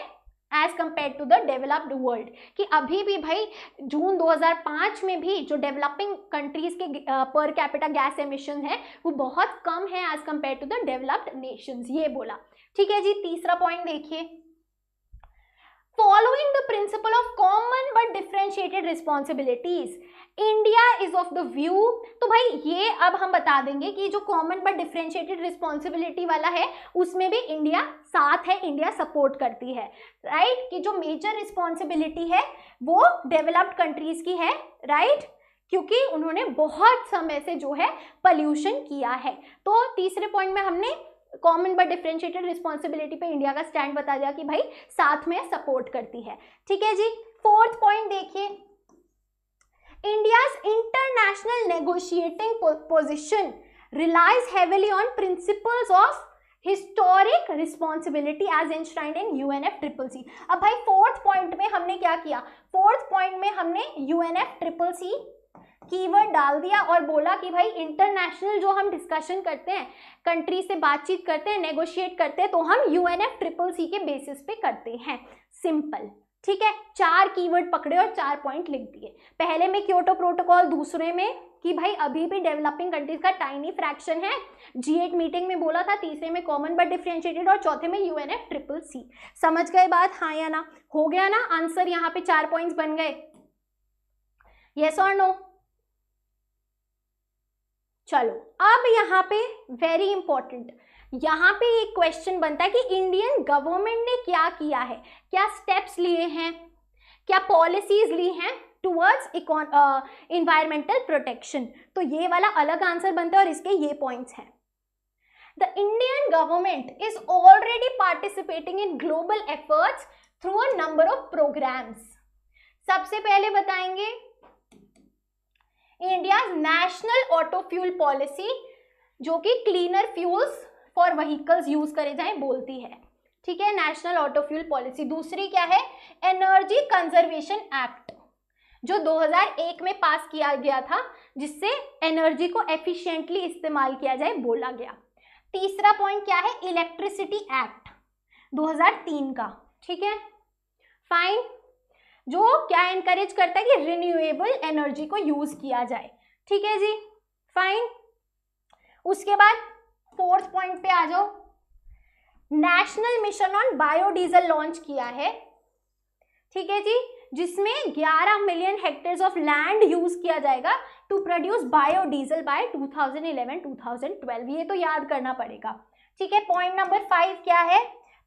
Speaker 1: as compare to the developed world, कि अभी भी भाई जून 2005 में भी जो डेवलपिंग कंट्रीज के पर कैपिटा गैस एमिशन है वो बहुत कम है as compare to the developed nations, ये बोला, ठीक है जी। तीसरा पॉइंट देखिए, following the principle of common but differentiated responsibilities, India is of the view. तो भाई ये अब हम बता देंगे कि जो कॉमन बट डिफरेंशिएटेड रिस्पॉन्सिबिलिटी वाला है उसमें भी इंडिया साथ है, इंडिया सपोर्ट करती है, राइट, कि जो मेजर रिस्पॉन्सिबिलिटी है वो डेवलप्ड कंट्रीज की है, राइट, क्योंकि उन्होंने बहुत समय से जो है पॉल्यूशन किया है। तो तीसरे पॉइंट में हमने कॉमन बट डिफरेंशिएटेड रिस्पॉन्सिबिलिटी पे इंडिया का स्टैंड बता दिया कि भाई साथ में सपोर्ट करती है, ठीक है जी। फोर्थ पॉइंट देखिए, India's international negotiating position relies heavily on principles of historic responsibility as enshrined in UNFCCC। अब भाई फोर्थ पॉइंट में हमने क्या किया, फोर्थ पॉइंट में हमने UNFCCC कीवर्ड डाल दिया और बोला कि भाई इंटरनेशनल जो हम डिस्कशन करते हैं, कंट्री से बातचीत करते हैं, नेगोशिएट करते हैं, तो हम UNFCCC के बेसिस पे करते हैं, सिंपल, ठीक है। 4 कीवर्ड पकड़े और 4 पॉइंट लिख दिए, पहले में क्योटो प्रोटोकॉल, दूसरे में कि भाई अभी भी डेवलपिंग कंट्रीज का टाइनी फ्रैक्शन है, G8 मीटिंग में बोला था, तीसरे में कॉमन बट डिफरेंशिएटेड और चौथे में UNFCCC। समझ गए बात, हाँ या ना? हो गया ना आंसर, यहाँ पे 4 पॉइंट्स बन गए, यस और नो। चलो अब यहाँ पे वेरी इंपॉर्टेंट, यहाँ पे एक क्वेश्चन बनता है कि इंडियन गवर्नमेंट ने क्या किया है, क्या स्टेप्स लिए हैं, क्या पॉलिसीज ली हैं टुवर्ड्स इन्वायरमेंटल प्रोटेक्शन। तो ये वाला अलग आंसर बनता है और इसके ये पॉइंट्स हैं। The Indian government is already participating in global efforts through a number of programmes. सबसे पहले बताएंगे India national auto fuel policy, जो कि cleaner fuels for vehicles use करे जाए बोलती है, ठीक है, नेशनल ऑटो फ्यूल पॉलिसी। दूसरी क्या है, एनर्जी कंजर्वेशन एक्ट, जो 2001 में पास किया गया था, जिससे एनर्जी को एफिशिएंटली इस्तेमाल किया जाए बोला गया। तीसरा पॉइंट क्या है, इलेक्ट्रिसिटी एक्ट 2003 का, ठीक है, फाइन, जो क्या एनकरेज करता है कि रिन्यूएबल एनर्जी को यूज किया जाए, ठीक है जी, फाइन। उसके बाद फोर्थ पॉइंट पे आ जाओ, national mission on biodiesel launch किया है, ठीक है जी, जिसमें 11 million hectares of land use किया जाएगा टू प्रोड्यूस बायोडीजल बाय 2011-2012, ये तो याद करना पड़ेगा, ठीक है। पॉइंट नंबर 5 क्या है,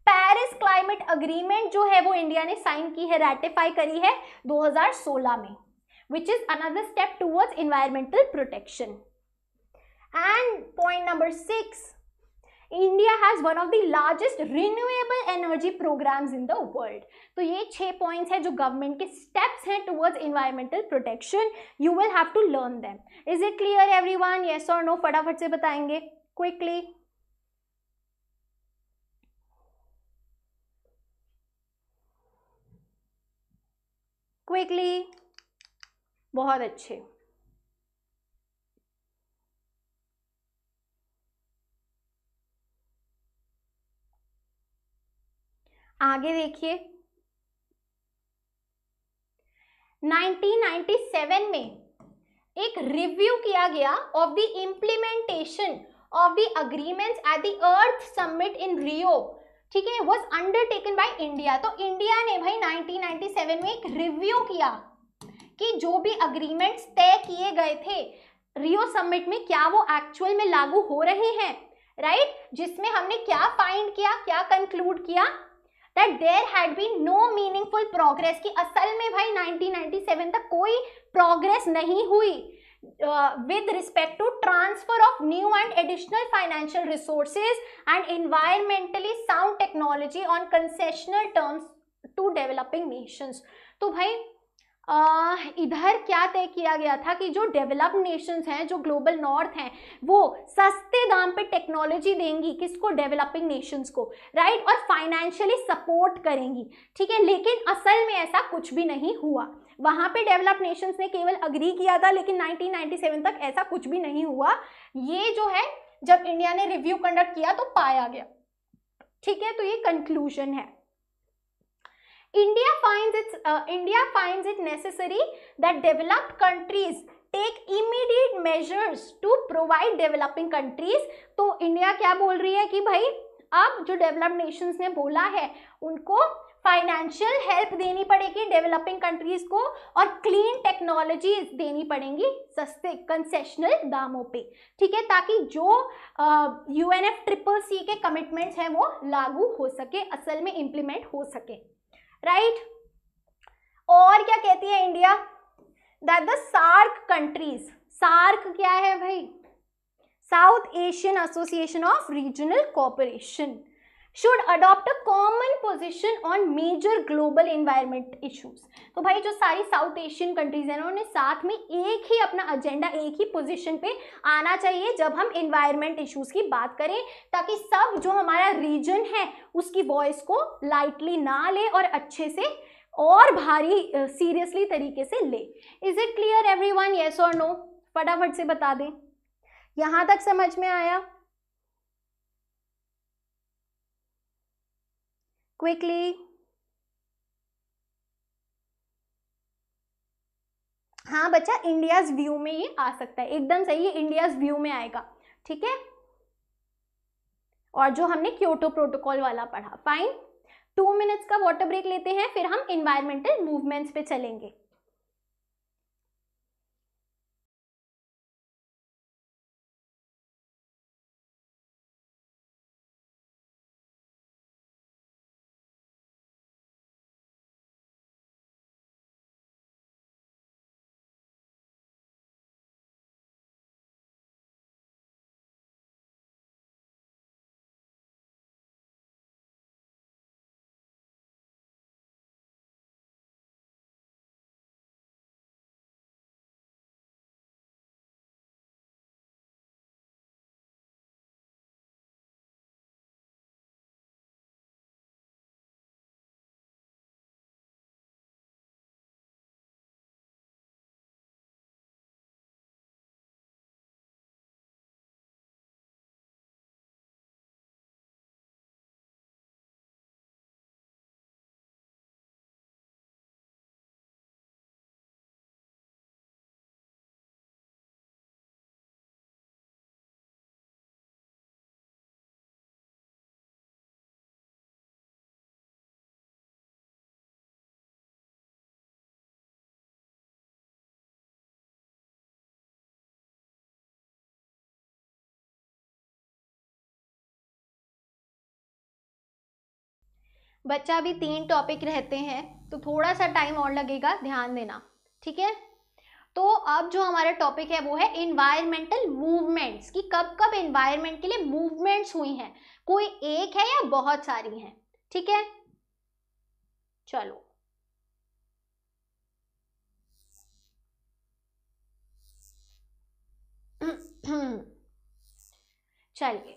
Speaker 1: पेरिस क्लाइमेट अग्रीमेंट जो है वो इंडिया ने साइन की है, रेटिफाई करी है 2016 में, which is another step towards environmental protection. And point number 6, India has one of the largest renewable energy programs in the world. तो ये 6 points है जो गवर्नमेंट के steps हैं towards environmental protection. You will have to learn them. Is it clear everyone? Yes or no? फटाफट से बताएंगे quickly. Quickly. बहुत अच्छे. आगे देखिए, 1997 में एक रिव्यू किया गया of the implementation of the agreements at the earth summit in Rio, ठीक है, वाज अंडरटेकन बाय इंडिया. तो इंडिया ने भाई 1997 में एक रिव्यू किया कि जो भी अग्रीमेंट्स तय किए गए थे रियो समिट में क्या वो एक्चुअल में लागू हो रहे हैं, राइट? जिसमें हमने क्या फाइंड किया, क्या कंक्लूड किया, that there had been no meaningful progress, कि असल में भाई 1997 तक कोई प्रोग्रेस नहीं हुई with respect to transfer of new and additional financial resources and environmentally sound technology on concessional terms to developing nations. तो भाई इधर क्या तय किया गया था कि जो डेवलप्ड नेशंस हैं, जो ग्लोबल नॉर्थ हैं, वो सस्ते दाम पे टेक्नोलॉजी देंगी किसको, डेवलपिंग नेशंस को, राइट, और फाइनेंशियली सपोर्ट करेंगी, ठीक है. लेकिन असल में ऐसा कुछ भी नहीं हुआ. वहां पे डेवलप्ड नेशंस ने केवल अग्री किया था, लेकिन 1997 तक ऐसा कुछ भी नहीं हुआ. ये जो है जब इंडिया ने रिव्यू कंडक्ट किया तो पाया गया, ठीक है. तो ये कंक्लूजन है. India finds it necessary that developed countries take immediate measures to provide developing countries. तो इंडिया क्या बोल रही है कि भाई अब जो डेवलप्ड नेशंस ने बोला है उनको फाइनेंशियल हेल्प देनी पड़ेगी डेवलपिंग कंट्रीज को, और क्लीन टेक्नोलॉजीज देनी पड़ेंगी सस्ते कंसेशनल दामों पे, ठीक है, ताकि जो UNFCCC के कमिटमेंट्स हैं वो लागू हो सके, असल में इम्प्लीमेंट हो सके, राइट. और क्या कहती है India, that the SAARC countries, SAARC क्या है भाई, South Asian Association of Regional Cooperation, should adopt a common position on major global environment issues. तो भाई जो सारी साउथ एशियन कंट्रीज हैं उन्होंने साथ में एक ही अपना एजेंडा, एक ही पोजीशन पे आना चाहिए जब हम एनवायरनमेंट इश्यूज की बात करें, ताकि सब जो हमारा रीजन है उसकी वॉइस को लाइटली ना ले और अच्छे से और भारी सीरियसली तरीके से ले. Is it clear everyone? Yes और नो? फटाफट से बता दें. यहां तक समझ में आया? क्विकली. हाँ बच्चा, इंडियाज व्यू में ये आ सकता है, एकदम सही है, इंडियाज व्यू में आएगा, ठीक है. और जो हमने क्योटो प्रोटोकॉल वाला पढ़ा. फाइन. 2 मिनट्स का वाटर ब्रेक लेते हैं, फिर हम इन्वायरमेंटल मूवमेंट्स पे चलेंगे. बच्चा भी 3 टॉपिक रहते हैं तो थोड़ा सा टाइम और लगेगा, ध्यान देना, ठीक है। तो अब जो हमारा टॉपिक है वो है इन्वायरमेंटल मूवमेंट्स, कि कब कब इन्वायरमेंट के लिए मूवमेंट्स हुई हैं, कोई एक है या बहुत सारी हैं, ठीक है। चलो चलिए,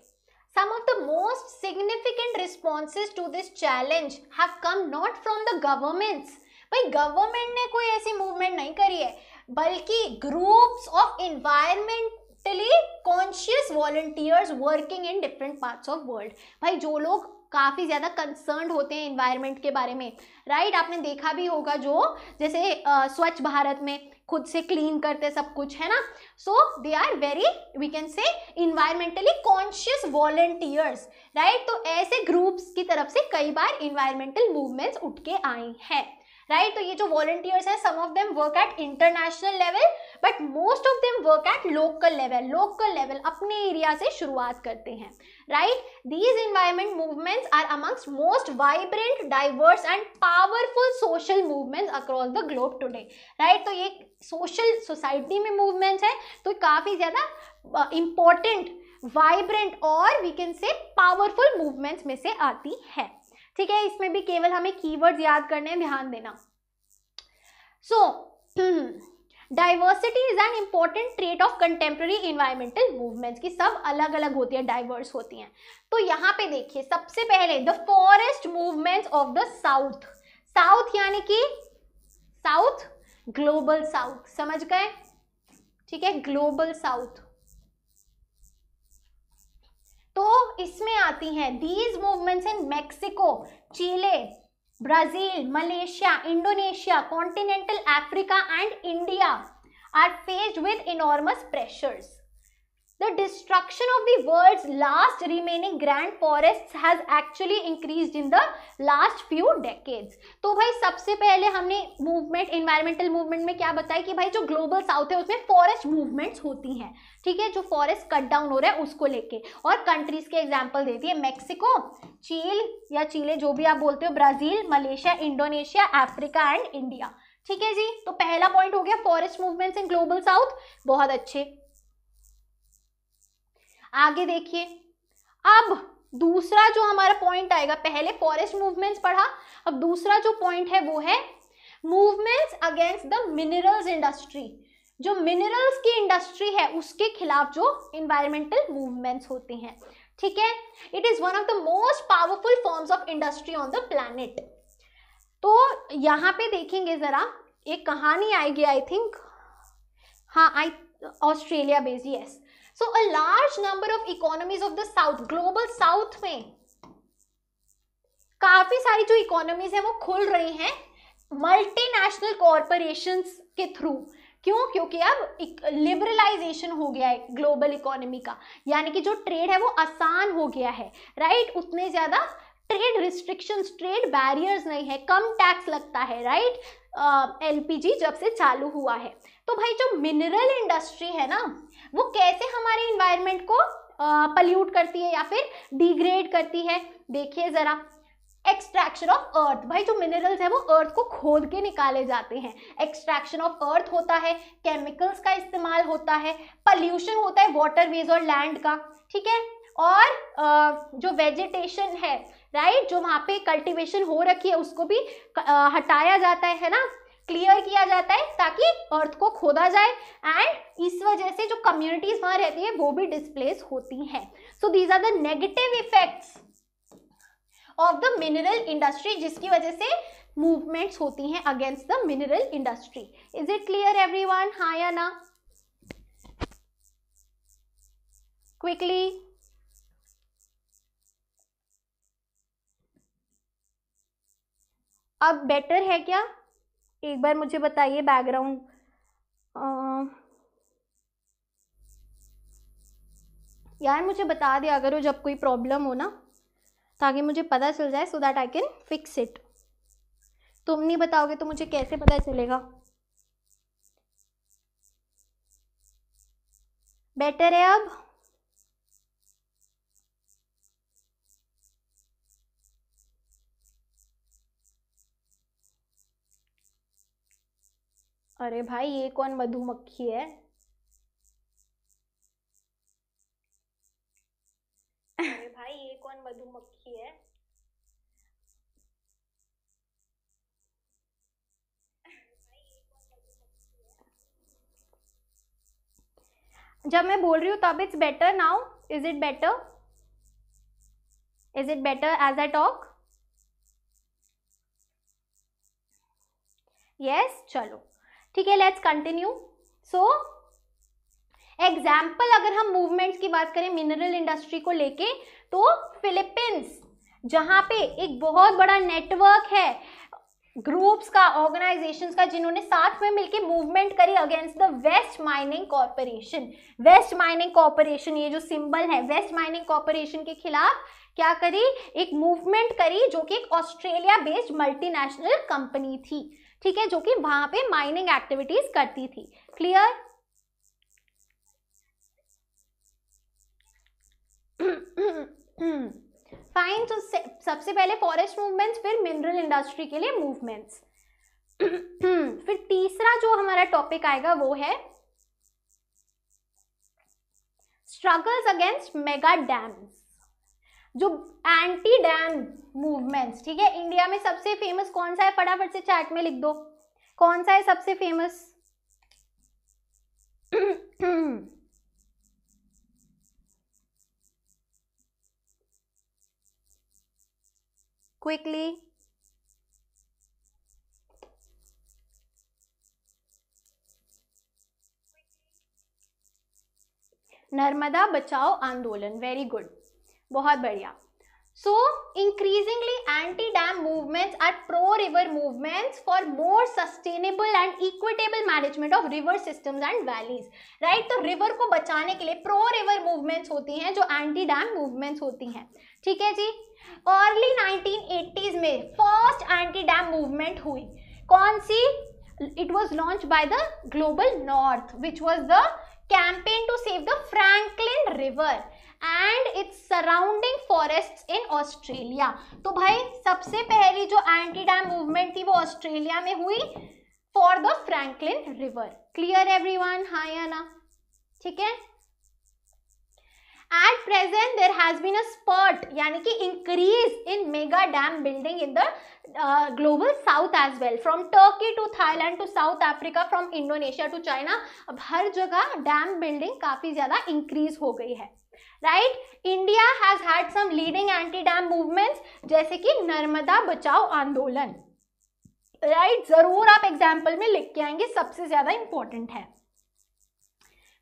Speaker 1: some of the most significant responses to this challenge have come not from the governments, भाई गवर्नमेंट ने कोई ऐसी मूवमेंट नहीं करी है, बल्कि groups of environmentally conscious volunteers working in different parts of world. भाई जो लोग काफी ज्यादा कंसर्न्ड होते हैं इन्वायरमेंट के बारे में, राइट, आपने देखा भी होगा, जो जैसे स्वच्छ भारत में खुद से क्लीन करते सब कुछ, है ना। So they are very, we can say, environmentally conscious volunteers, right. तो ऐसे ग्रुप्स की तरफ से कई बार इन्वायरमेंटल मूवमेंट्स उठ के आई हैं, राइट। तो ये जो वॉलंटियर्स हैं, some of them work at international level, but most of them work at local level. Local level अपने एरिया से शुरुआत करते हैं, right. These environment movements are amongst most vibrant, diverse and powerful social movements across the globe today, right. तो ये सोशल सोसाइटी में मूवमेंट्स है, तो काफी ज्यादा इंपॉर्टेंट, वाइब्रेंट और we can say powerful movements में से आती है, ठीक है। इसमें भी केवल हमें कीवर्ड्स याद करने हैं, ध्यान देना। So diversity is an important trait of contemporary environmental movements, की सब अलग अलग होती है, डाइवर्स होती हैं। तो यहाँ पे देखिए, सबसे पहले the forest movements of the south. South यानी कि साउथ, ग्लोबल साउथ, समझ गए, ठीक है, ग्लोबल साउथ। तो इसमें आती हैं these movements in Mexico, Chile, Brazil, Malaysia, Indonesia, continental Africa and India are faced with enormous pressures. The destruction of the world's last remaining grand forests has actually increased in the last few decades. तो भाई सबसे पहले हमने मूवमेंट, इन्वायरमेंटल मूवमेंट में क्या बताया कि भाई जो ग्लोबल साउथ है उसमें फॉरेस्ट मूवमेंट्स होती हैं, ठीक है, जो फॉरेस्ट कट डाउन हो रहा है उसको लेके, और कंट्रीज के एग्जांपल देती है मैक्सिको, चील या चिले जो भी आप बोलते हो, Brazil, Malaysia, Indonesia, Africa and India, ठीक है जी। तो पहला पॉइंट हो गया forest movements in global south, बहुत अच्छे। आगे देखिए, अब दूसरा जो हमारा पॉइंट आएगा, पहले फॉरेस्ट मूवमेंट्स पढ़ा, अब दूसरा जो पॉइंट है वो है movements against the minerals industry. जो मिनरल्स की इंडस्ट्री है उसके खिलाफ जो इन्वायरमेंटल मूवमेंट्स होती हैं, ठीक है। It is one of the most powerful forms of industry on the planet. तो यहाँ पे देखेंगे जरा, एक कहानी आएगी, आई थिंक, हाँ, Australia based, yes. So a large number of economies of the South, global South में काफी सारी जो इकोनॉमीज है वो खुल रही हैं मल्टीनेशनल कॉरपोरेशंस के थ्रू। क्यों? क्योंकि अब लिबरलाइजेशन हो गया है ग्लोबल इकोनॉमी का, यानी कि जो ट्रेड है वो आसान हो गया है, राइट। उतने ज्यादा ट्रेड रिस्ट्रिक्शंस, ट्रेड बैरियर्स नहीं है, कम टैक्स लगता है, राइट। एलपीजी जब से चालू हुआ है, तो भाई जो मिनरल इंडस्ट्री है ना, वो कैसे हमारे इन्वायरमेंट को पल्यूट करती है या फिर डिग्रेड करती है। देखिए जरा, एक्सट्रैक्शन ऑफ अर्थ, भाई जो मिनरल्स है वो अर्थ को खोद के निकाले जाते हैं, एक्सट्रैक्शन ऑफ अर्थ होता है, केमिकल्स का इस्तेमाल होता है, पल्यूशन होता है वाटरवेज और लैंड का, ठीक है। और जो वेजिटेशन है, राइट, जो वहाँ पे कल्टीवेशन हो रखी है उसको भी हटाया जाता है ना, क्लियर किया जाता है ताकि अर्थ को खोदा जाए, एंड इस वजह से जो कम्युनिटीज वहाँ रहती है वो भी डिस्प्लेस होती हैं। So these are the negative effects of the mineral industry, जिसकी वजह से मूवमेंट्स होती हैं against the mineral industry. Is it clear everyone, हाँ या ना? क्विकली, अब बेटर है क्या? एक बार मुझे बताइए बैकग्राउंड। यार मुझे बता दिया करो जब कोई प्रॉब्लम हो ना, ताकि मुझे पता चल जाए, so that I can fix it. तुम नहीं बताओगे तो मुझे कैसे पता चलेगा? बेटर है अब? अरे भाई ये कौन मधुमक्खी है? अरे भाई ये कौन मधुमक्खी है? जब मैं बोल रही हूँ तब it's better now, is it better? Is it better as I talk? Yes, चलो ठीक है, लेट्स कंटिन्यू। सो एग्जाम्पल अगर हम मूवमेंट्स की बात करें मिनरल इंडस्ट्री को लेके, तो फिलीपींस जहां पे एक बहुत बड़ा नेटवर्क है ग्रुप्स का, ऑर्गेनाइजेशंस का, जिन्होंने साथ में मिलकर मूवमेंट करी against the West Mining Corporation. West Mining Corporation, ये जो सिंबल है, वेस्ट माइनिंग कॉर्पोरेशन के खिलाफ क्या करी? एक मूवमेंट करी, जो कि एक ऑस्ट्रेलिया बेस्ड मल्टीनेशनल कंपनी थी, ठीक है, जो कि वहां पे माइनिंग एक्टिविटीज करती थी। क्लियर? फाइन। तो सबसे पहले फॉरेस्ट मूवमेंट्स, फिर मिनरल इंडस्ट्री के लिए मूवमेंट्स। फिर तीसरा जो हमारा टॉपिक आएगा वो है स्ट्रगल्स अगेंस्ट मेगा डैम्स, जो एंटी डैम मूवमेंट्स, ठीक है। इंडिया में सबसे फेमस कौन सा है? फटाफट से चैट में लिख दो, कौन सा है सबसे फेमस? क्विकली, नर्मदा बचाओ आंदोलन। वेरी गुड, बहुत बढ़िया। So increasingly anti-dam movements are pro-river movements for more sustainable and equitable management of river systems and valleys, right? तो river को बचाने के लिए pro-river movements होती हैं, जो anti-dam movements होती हैं, ठीक है जी। अर्ली 1980s में फर्स्ट anti-dam movement हुई, कौन सी? It was launched by the Global North, which was the campaign to save the Franklin River and its surrounding forests in Australia। तो भाई सबसे पहली जो एंटी डैम मूवमेंट थी वो ऑस्ट्रेलिया में हुई for the Franklin river. Clear everyone? हाँ या ना? ठीक है। At present there has been a spurt, यानी कि increase in mega dam building in the global south as well, from Turkey to Thailand to South Africa, from Indonesia to China। अब हर जगह डैम बिल्डिंग काफी ज्यादा इंक्रीज हो गई है, right. India has had some leading anti dam movements, जैसे कि नर्मदा बचाओ आंदोलन, राइट। जरूर आप एग्जाम्पल में लिख के आएंगे, सबसे ज्यादा इंपॉर्टेंट है।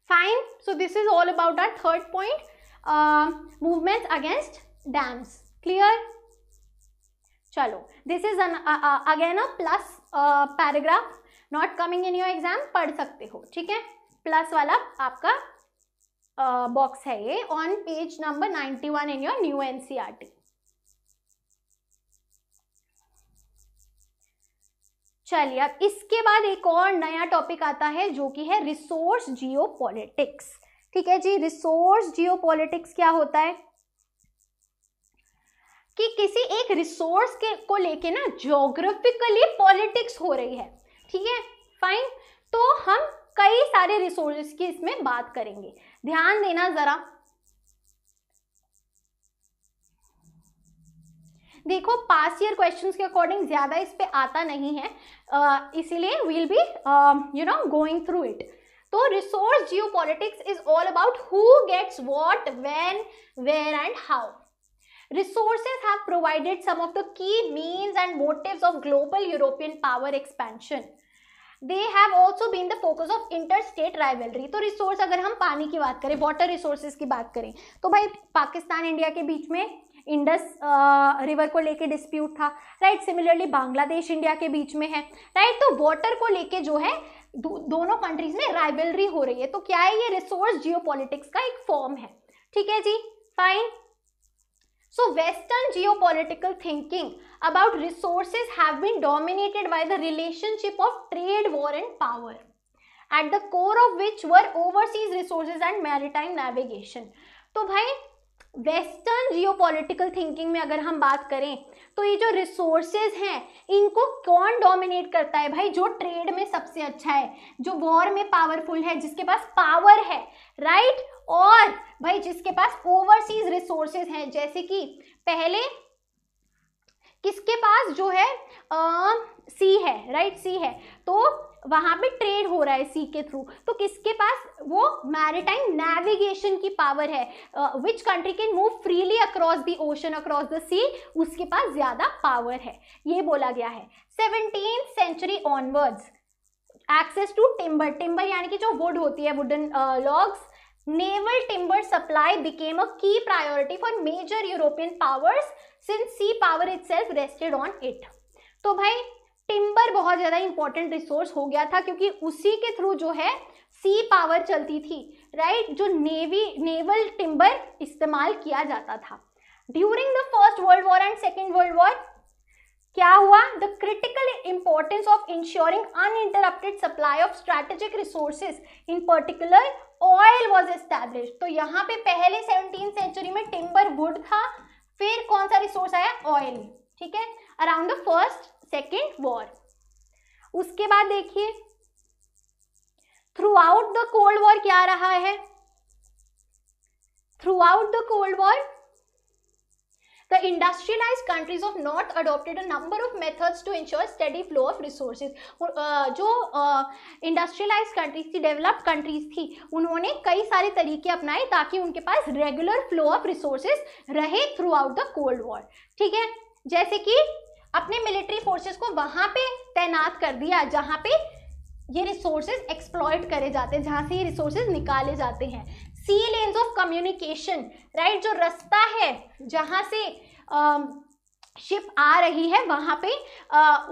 Speaker 1: Fine, so this is all about our third point, movements against dams. Clear? चलो, this is again a plus paragraph, not coming in your exam, पढ़ सकते हो, ठीक है। प्लस वाला आपका बॉक्स है ये, on page number 91 in your new NCERT. चलिए, अब इसके बाद एक और नया टॉपिक आता है, जो कि है रिसोर्स जियोपॉलिटिक्स। ठीक है जी। रिसोर्स जियोपॉलिटिक्स क्या होता है? कि किसी एक रिसोर्स के को लेके ना ज्योग्राफिकली पॉलिटिक्स हो रही है, ठीक है। फाइन, तो हम कई सारे रिसोर्सेस की इसमें बात करेंगे, ध्यान देना जरा। देखो, पास ईयर क्वेश्चंस के अकॉर्डिंग ज्यादा इस पे आता नहीं है, इसीलिए we'll be going through it. तो resource geopolitics is all about who gets what, when, where and how. Resources have provided some of the key means and motives of global European power expansion. They have also been the focus of interstate rivalry. तो रिसोर्स, अगर हम पानी की बात करें, वाटर रिसोर्सेज की बात करें, तो भाई पाकिस्तान इंडिया के बीच में इंडस रिवर को लेके डिस्प्यूट था, राइट। सिमिलरली बांग्लादेश इंडिया के बीच में है, राइट। तो वाटर को लेके जो है दोनों कंट्रीज में राइवलरी हो रही है। तो क्या है? ये रिसोर्स जियोपॉलिटिक्स का एक फॉर्म है, ठीक है जी। Fine. So Western geopolitical thinking about resources have been dominated by the relationship of trade, war and power, at the core of which were overseas resources and maritime navigation. तो भाई वेस्टर्न जियोपॉलिटिकल थिंकिंग में अगर हम बात करें तो ये जो रिसोर्सेज हैं इनको कौन डोमिनेट करता है भाई? जो ट्रेड में सबसे अच्छा है, जो वॉर में पावरफुल है, जिसके पास पावर है, राइट? और भाई जिसके पास ओवरसीज रिसोर्सेज हैं, जैसे कि पहले किसके पास जो है सी है, राइट? सी है तो वहां पे ट्रेड हो रहा है सी के थ्रू, तो किसके पास वो मैरीटाइम नेविगेशन की पावर है, which country can move freely across the ocean, across the sea, उसके पास ज्यादा पावर है, ये बोला गया है। 17th century onwards access to timber, timber यानी कि जो वुड होती है, wooden logs, naval timber supply became a key priority for major European powers since sea power itself rested on it. तो भाई टिम्बर बहुत ज्यादा इंपॉर्टेंट रिसोर्स हो गया था क्योंकि उसी के थ्रू जो है सी पावर चलती थी, राइट? जो नेवल टिम्बर इस्तेमाल किया जाता था। During the first world war and second world war क्या हुआ? The critical importance of ensuring uninterrupted supply of strategic resources in particular oil was established. तो यहाँ पे पहले 17th सेंचुरी में टिम्बर वुड था, फिर कौन सा रिसोर्स आया? ऑयल, ठीक है, around the first second war. उसके बाद देखिए through out the cold war क्या रहा है? Through out the cold war the industrialized countries of north adopted a number of methods to ensure steady flow of resources। जो industrialized countries थी, developed countries थी, उन्होंने कई सारे तरीके अपनाए ताकि उनके पास regular flow of resources रहे throughout the cold war, ठीक है? जैसे कि अपने मिलिट्री फोर्सेस को वहां पे तैनात कर दिया जहां पे ये रिसोर्सेज एक्सप्लॉइट करे जाते हैं, जहां से ये रिसोर्सेज निकाले जाते हैं। सी लेन्स ऑफ कम्युनिकेशन, राइट? जो रास्ता है जहां से शिप आ रही है वहां पे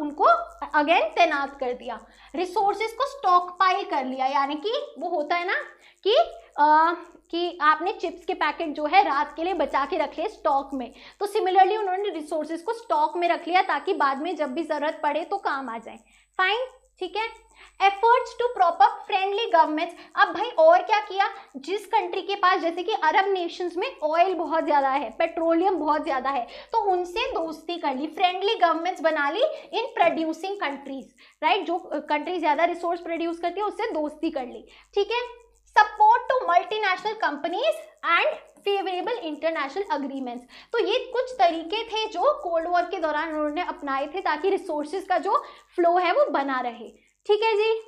Speaker 1: उनको अगेन तैनात कर दिया। रिसोर्सेज को स्टॉक पाइल कर लिया, यानी कि वो होता है ना कि आपने चिप्स के पैकेट जो है रात के लिए बचा के रख लिए स्टॉक में, तो सिमिलरली उन्होंने रिसोर्सेज को स्टॉक में रख लिया ताकि बाद में जब भी जरूरत पड़े तो काम आ जाए। फाइन, ठीक है। Efforts to prop up friendly governments, अब भाई और क्या किया? जिस कंट्री के पास, जैसे कि अरब नेशंस में ऑयल बहुत ज्यादा है, पेट्रोलियम बहुत ज्यादा है, तो उनसे दोस्ती कर ली, फ्रेंडली गवर्नमेंट्स बना ली इन प्रोड्यूसिंग कंट्रीज, राइट? जो कंट्री ज्यादा रिसोर्स प्रोड्यूस करती है उससे दोस्ती कर ली, ठीक है। Support to multinational companies and favourable international agreements, तो ये कुछ तरीके थे जो कोल्ड वॉर के दौरान उन्होंने अपनाए थे ताकि रिसोर्सेज का जो फ्लो है वो बना रहे, ठीक है जी,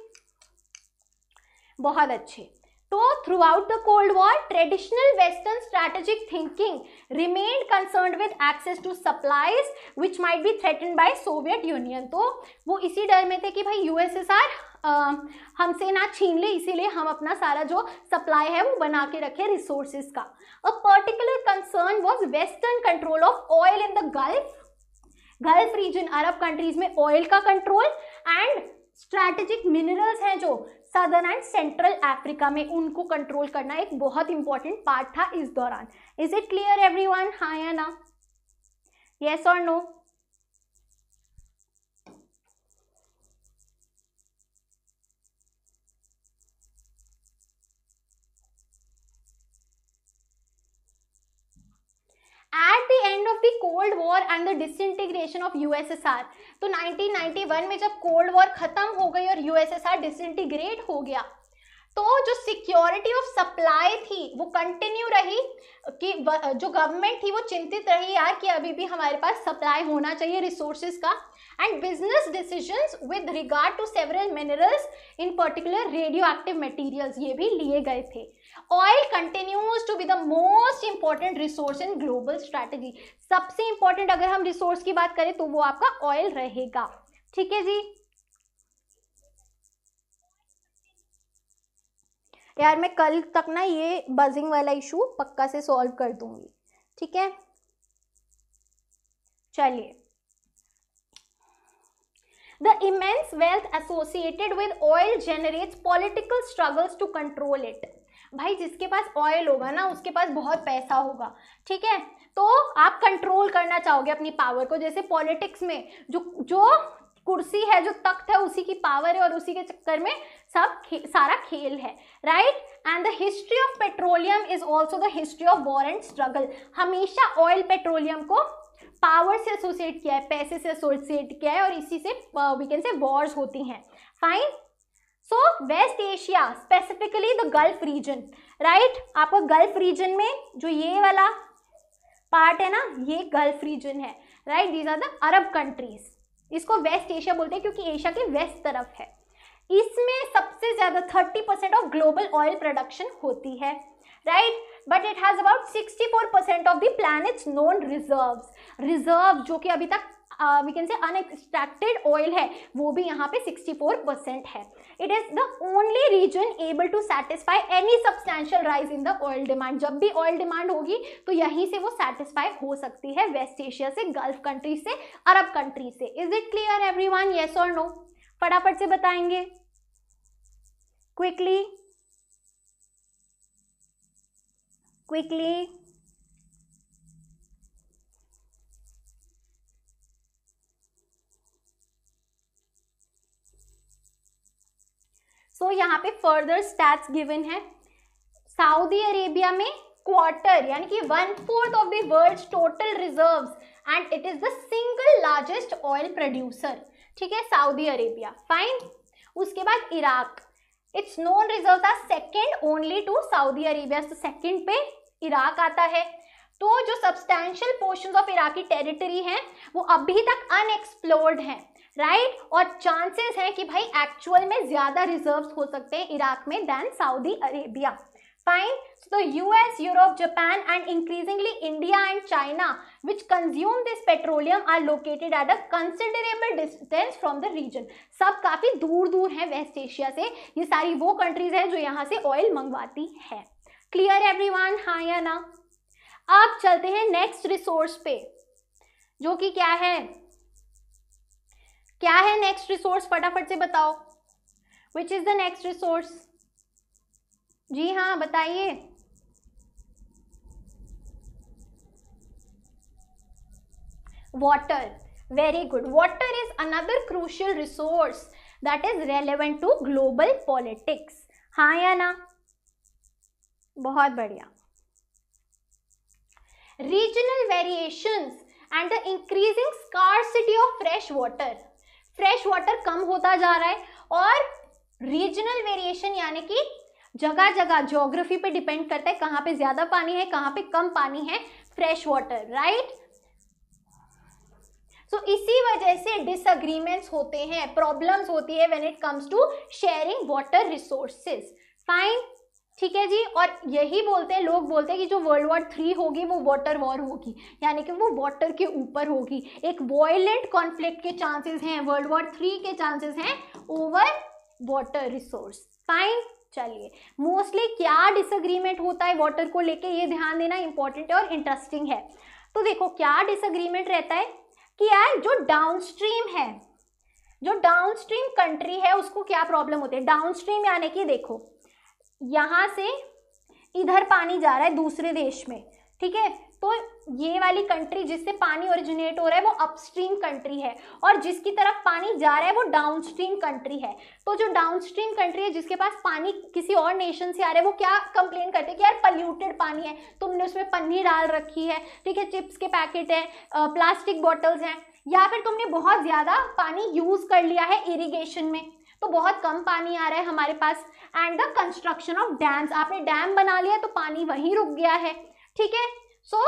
Speaker 1: बहुत अच्छे। तो throughout the cold war traditional western strategic thinking remained concerned with access to supplies which might be threatened by Soviet Union, तो वो इसी डर में थे कि भाई यूएसएसआर हमसे ना छीन ले, इसीलिए हम अपना सारा जो सप्लाई है वो बना के रखे रिसोर्सेज का। A particular concern was western control of oil in the Gulf region, Arab countries में ऑयल का कंट्रोल, एंड स्ट्रैटेजिक मिनरल्स हैं जो सदर्न एंड सेंट्रल अफ्रीका में, उनको कंट्रोल करना एक बहुत इंपॉर्टेंट पार्ट था इस दौरान। Is it clear everyone? हाँ या ना? यस और no? At the end of the Cold War and the disintegration of USSR, तो 1991 में जब कोल्ड वॉर खत्म हो गई और यूएसएसआर डिसइंटीग्रेट हो गया, तो जो सिक्योरिटी ऑफ सप्लाई थी वो कंटिन्यू रही, कि जो गवर्नमेंट थी वो चिंतित रही यार कि अभी भी हमारे पास सप्लाई होना चाहिए रिसोर्सेज का, and business decisions with regard to several minerals in particular radioactive materials ये भी लिए गए थे। Oil continues to be the most important resource in global strategy, सबसे इंपॉर्टेंट अगर हम रिसोर्स की बात करें तो वो आपका ऑयल रहेगा, ठीक है जी। यार मैं कल तक ना ये बजिंग वाला इशू पक्का से सॉल्व कर दूंगी, ठीक है। चलिए, the immense wealth associated with oil generates political struggles to control it, भाई जिसके पास ऑयल होगा ना उसके पास बहुत पैसा होगा, ठीक है, तो आप कंट्रोल करना चाहोगे अपनी पावर को। जैसे पॉलिटिक्स में जो कुर्सी है, जो तख्त है, उसी की पावर है और उसी के चक्कर में सारा खेल है, right. And the history of petroleum is also the history of war and struggle. हमेशा ऑयल पेट्रोलियम को पावर से एसोसिएट किया है, पैसे से एसोसिएट किया है, और इसी से वी कैन से वॉर्स होती हैं। Fine. So West Asia, specifically the Gulf region, right. आपको गल्फ रीजन में जो ये वाला पार्ट है ना, ये गल्फ रीजन है, right. These are the Arab countries. इसको वेस्ट एशिया बोलते हैं क्योंकि एशिया के वेस्ट तरफ है। इसमें सबसे ज्यादा 30% ऑफ ग्लोबल ऑयल प्रोडक्शन होती है, right. But it has about 64% of the planets known reserves. Reserve जो कि अभी तक वी कैन से अनएक्सट्रैक्टेड ऑयल है, वो भी यहाँ पे 64% है। It is the only region able to satisfy any substantial rise in the oil demand. जब भी ऑयल डिमांड होगी तो यहीं से वो सेटिस्फाई हो सकती है, वेस्ट एशिया से, गल्फ कंट्री से, अरब कंट्री से। Is it clear everyone? Yes और नो? फटाफट से बताएंगे क्विकली क्विकली। सो यहाँ पे फर्दर स्टैट्स गिवन है। सऊदी अरेबिया में क्वार्टर यानी कि 1/4 of the world's total reserves and it is the single largest oil producer, ठीक है, सऊदी अरेबिया। फाइन। उसके बाद Iraq, its known reserves are second only to Saudi Arabia, तो सेकंड पे इराक आता है। तो जो substantial portions of Iraqi territory हैं वो अभी तक अनएक्सप्लोर्ड हैं, राइट। और चांसेस है कि भाई एक्चुअल में ज्यादा रिजर्व्स हो सकते हैं इराक में than Saudi Arabia. Fine. So US, Europe, Japan and increasingly India and China which consume this petroleum are located at a considerable distance from the region. सब काफी दूर दूर हैं वेस्ट एशिया से। ये सारी वो कंट्रीज हैं जो यहाँ से ऑयल मंगवाती है। Clear everyone? हाँ या ना? अब चलते हैं नेक्स्ट रिसोर्स पे, जो कि क्या है? क्या है नेक्स्ट रिसोर्स? फटाफट से बताओ। Which is the next resource? जी हाँ बताइए। Water. Very good. Water is another crucial resource that is relevant to global politics. हाँ या ना? बहुत बढ़िया। Regional variations and the increasing scarcity of fresh water. Fresh water कम होता जा रहा है और रीजनल वेरिएशन यानी कि जगह जगह ज्योग्राफी पे डिपेंड करता है, कहाँ पे ज्यादा पानी है, कहाँ पे कम पानी है, फ्रेश वाटर, राइट। सो इसी वजह से डिसएग्रीमेंट्स होते हैं, प्रॉब्लम्स होती है when it comes to sharing water resources. Fine, ठीक है जी। और यही बोलते हैं, लोग बोलते हैं कि जो वर्ल्ड वॉर 3 होगी वो वाटर वॉर होगी, यानी कि वो वाटर के ऊपर होगी। एक वॉयलेंट कॉन्फ्लिक्ट के चांसेस हैं, वर्ल्ड वॉर 3 के चांसेस हैं ओवर वाटर रिसोर्स। फाइन, चलिए मोस्टली क्या डिसएग्रीमेंट होता है वाटर को लेके, ये ध्यान देना इंपॉर्टेंट है और इंटरेस्टिंग है। तो देखो क्या डिसएग्रीमेंट रहता है कि यार जो डाउनस्ट्रीम है, जो डाउनस्ट्रीम कंट्री है उसको क्या प्रॉब्लम होती है। डाउनस्ट्रीम यानी कि देखो यहाँ से इधर पानी जा रहा है दूसरे देश में, ठीक है, तो ये वाली कंट्री जिससे पानी ओरिजिनेट हो रहा है वो अपस्ट्रीम कंट्री है और जिसकी तरफ पानी जा रहा है वो डाउनस्ट्रीम कंट्री है। तो जो डाउनस्ट्रीम कंट्री है जिसके पास पानी किसी और नेशन से आ रहा है वो क्या कंप्लेन करते हैं कि यार पल्यूटेड पानी है, तुमने उसमें पन्नी डाल रखी है, ठीक है, चिप्स के पैकेट है, प्लास्टिक बॉटल्स हैं, या फिर तुमने बहुत ज़्यादा पानी यूज़ कर लिया है इरीगेशन में, तो बहुत कम पानी आ रहा है हमारे पास। And the construction of dams, आपने डैम बना लिया तो पानी वहीं रुक गया है, ठीक है। सो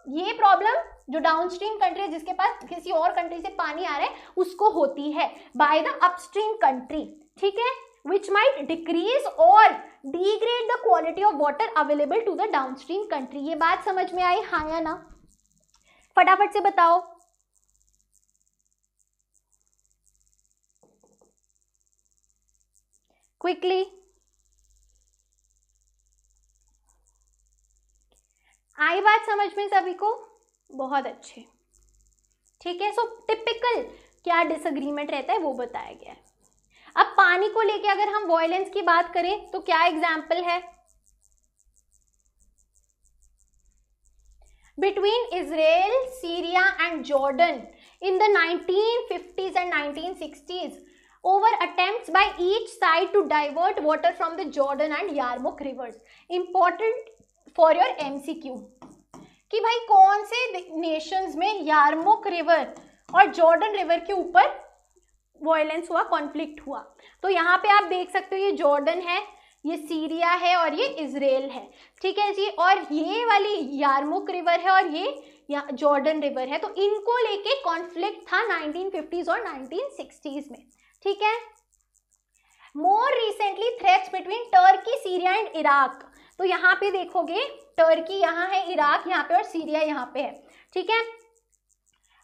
Speaker 1: ये प्रॉब्लम जो डाउनस्ट्रीम कंट्री है जिसके पास किसी और कंट्री से पानी आ रहा है उसको होती है बाय द अपस्ट्रीम कंट्री, ठीक है, which might decrease or degrade the quality of water available to the downstream country। ये बात समझ में आई, हाँ या ना? फटाफट से बताओ। क्विकली, आई बात समझ में सभी को? बहुत अच्छे, ठीक है। सो टिपिकल क्या डिसएग्रीमेंट रहता है वो बताया गया है। अब पानी को लेके अगर हम वॉयलेंस की बात करें तो क्या एग्जाम्पल है? Between Israel, Syria and Jordan in the 1950s and 1960s over attempts by each side to divert water from the Jordan and Yarmouk rivers. Important for your MCQ कि भाई कौन से नेशंस में यारमुक रिवर और जॉर्डन रिवर के ऊपर वायलेंस हुआ, कॉन्फ्लिक्ट हुआ. तो यहाँ पे आप देख सकते हो ये जॉर्डन है, ये सीरिया है और ये इजराइल है. ठीक है जी. और ये वाली यारमुक रिवर है और ये जॉर्डन रिवर है. तो इनको लेके कॉन्फ्लिक्ट था 1950s और 1960s में. ठीक है. More recently threats between Turkey, Syria and Iraq. तो यहाँ पे देखोगे टर्की यहाँ है, इराक यहाँ पे और सीरिया यहाँ पे है. ठीक है.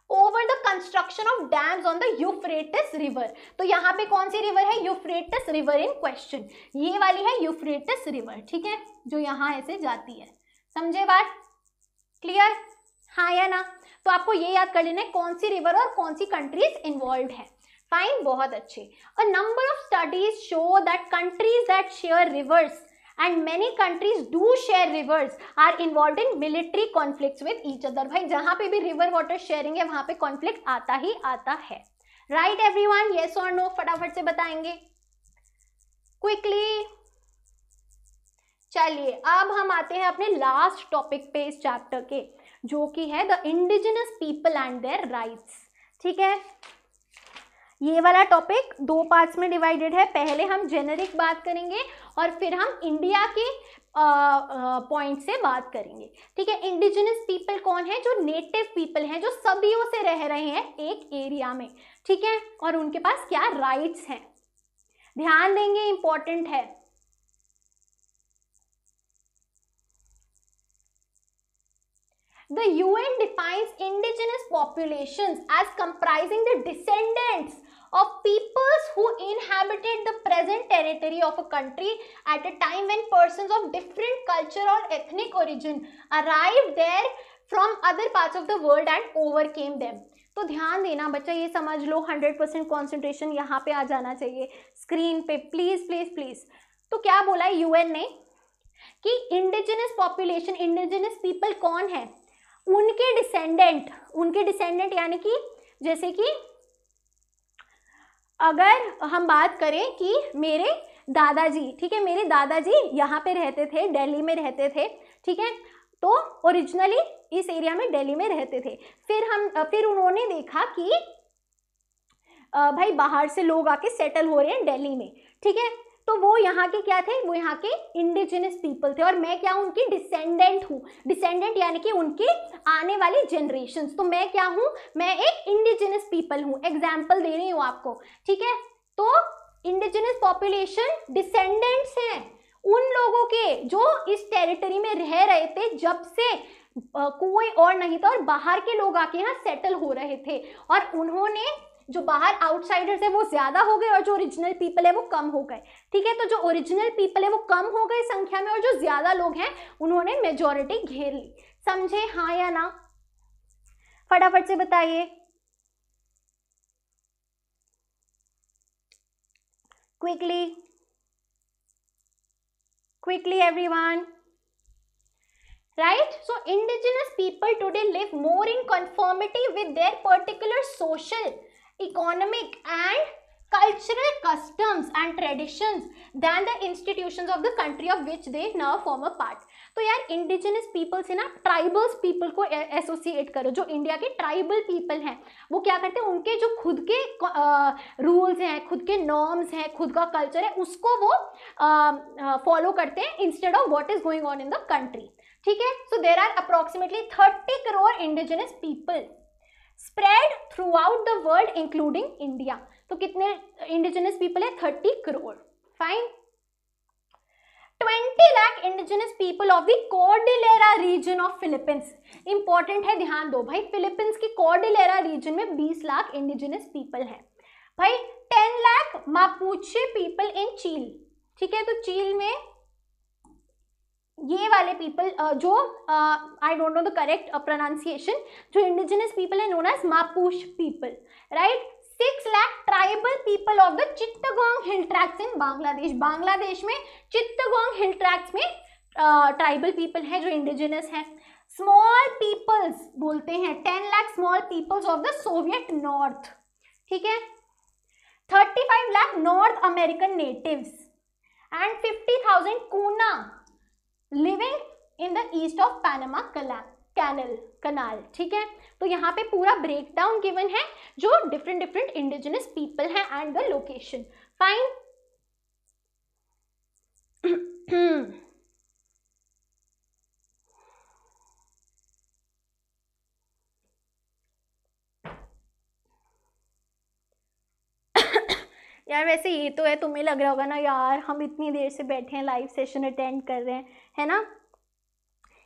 Speaker 1: Over the construction of dams on the Euphrates river. तो यहाँ पे कौन सी रिवर है? Euphrates river in question. ये वाली है यूफ्रेटिस रिवर. ठीक है, जो यहाँ ऐसे जाती है. समझे बात? क्लियर? हाँ या ना? तो आपको ये याद कर लेना है कौन सी रिवर और कौन सी कंट्रीज इन्वॉल्व है. फाइन, बहुत अच्छे. अ number of studies show that countries that share reverse and many countries do share rivers are involved in military conflicts with each other. भाई जहाँ पे भी river water sharing है वहाँ पे conflict आता ही आता है. Right everyone? Yes or no? फटाफट से बताएंगे quickly. चलिए अब हम आते हैं अपने लास्ट टॉपिक पे इस चैप्टर के, जो कि है the indigenous people and their rights. ठीक है. ये वाला टॉपिक 2 पार्ट्स में डिवाइडेड है. पहले हम जेनेरिक बात करेंगे और फिर हम इंडिया के पॉइंट से बात करेंगे. ठीक है. इंडिजिनस पीपल कौन है? जो नेटिव पीपल हैं, जो सदियों से रह रहे हैं एक एरिया में. ठीक है. और उनके पास क्या राइट्स हैं, ध्यान देंगे, इंपॉर्टेंट है. The UN defines indigenous populations as comprising the descendants of peoples who inhabited the present territory of a country at a time when persons of different culture or ethnic origin arrived there from other parts of the world and overcame them. तो ध्यान देना बच्चा, ये समझ लो 100% कॉन्सेंट्रेशन यहाँ पे आ जाना चाहिए स्क्रीन पे. Please please please. तो क्या बोला है यूएन ने कि इंडिजिनस पॉपुलेशन, इंडिजिनस पीपल कौन है? उनके डिसेंडेंट यानी कि जैसे कि अगर हम बात करें कि मेरे दादाजी, ठीक है, मेरे दादाजी यहाँ पे रहते थे, दिल्ली में रहते थे. ठीक है. तो ओरिजिनली इस एरिया में दिल्ली में रहते थे. फिर उन्होंने देखा कि भाई बाहर से लोग आके सेटल हो रहे हैं दिल्ली में. ठीक है. तो वो यहाँ के क्या थे? वो यहाँ के इंडिजिनस पीपल थे और मैं क्या हूँ? उनकी डिसेंडेंट हूँ. डिसेंडेंट यानी कि उनके आने वाली जनरेशंस. तो मैं क्या हूँ? मैं एक इंडिजिनस पीपल हूँ. एग्जाम्पल दे रही हूँ आपको. ठीक है. तो इंडिजिनस पॉपुलेशन डिसेंडेंट्स हैं उन लोगों के जो इस टेरिटरी में रह रहे थे जब से कोई और नहीं था और बाहर के लोग आके यहाँ सेटल हो रहे थे. और उन्होंने, जो बाहर आउटसाइडर्स है वो ज्यादा हो गए और जो ओरिजिनल पीपल है वो कम हो गए. ठीक है. तो जो ओरिजिनल पीपल है वो कम हो गए संख्या में और जो ज्यादा लोग हैं उन्होंने मेजॉरिटी घेर ली. समझे? हाँ या ना? फटाफट से बताइए quickly everyone. Right? So indigenous people today live more in conformity with their particular social, economic and cultural customs and traditions than the institutions of the country of which they now form a part. तो यार इंडिजिनस पीपल से ना ट्राइबल्स पीपल को एसोसिएट करो. जो इंडिया के ट्राइबल पीपल हैं वो क्या करते हैं? उनके जो खुद के रूल्स हैं, खुद के नॉर्म्स हैं, खुद का कल्चर है, उसको वो फॉलो करते हैं instead of what is going on in the country. ठीक है. So there are approximately 30 crore indigenous people spread throughout the world including India. तो कितने इंडिजिनस पीपल है? 30 crore. Fine. 20 lakh indigenous people of the Cordillera region of Philippines. Important है, ध्यान दो भाई. फिलीपींस की कॉर्डिलेरा रीजन में 20 लाख इंडिजिनस पीपल हैं. भाई 10 लाख मापुचे पीपल इन चील. ठीक है. तो चील में ये वाले पीपल जो I don't know the correct pronunciation, जो इंडिजिनस पीपल है known as Mapuche people. Right. 6 lakh tribal people of the Chittagong hill tracts in Bangladesh. Bangladesh में चिट्टागोंग हिल ट्रैक्ट्स में ट्राइबल पीपल हैं जो इंडिजिनस हैं. स्मॉल पीपल्स बोलते हैं 10 lakh small peoples of the Soviet north. ठीक है. 35 lakh North American natives and 50,000 Kuna living in the east of Panama Canal. ठीक है, तो यहाँ पे पूरा ब्रेकडाउन गिवन है जो डिफरेंट इंडिजिनस पीपल हैं एंड द लोकेशन. फाइन. यार वैसे ये तो है, तुम्हें लग रहा होगा ना यार हम इतनी देर से बैठे हैं लाइव सेशन अटेंड कर रहे हैं, है ना,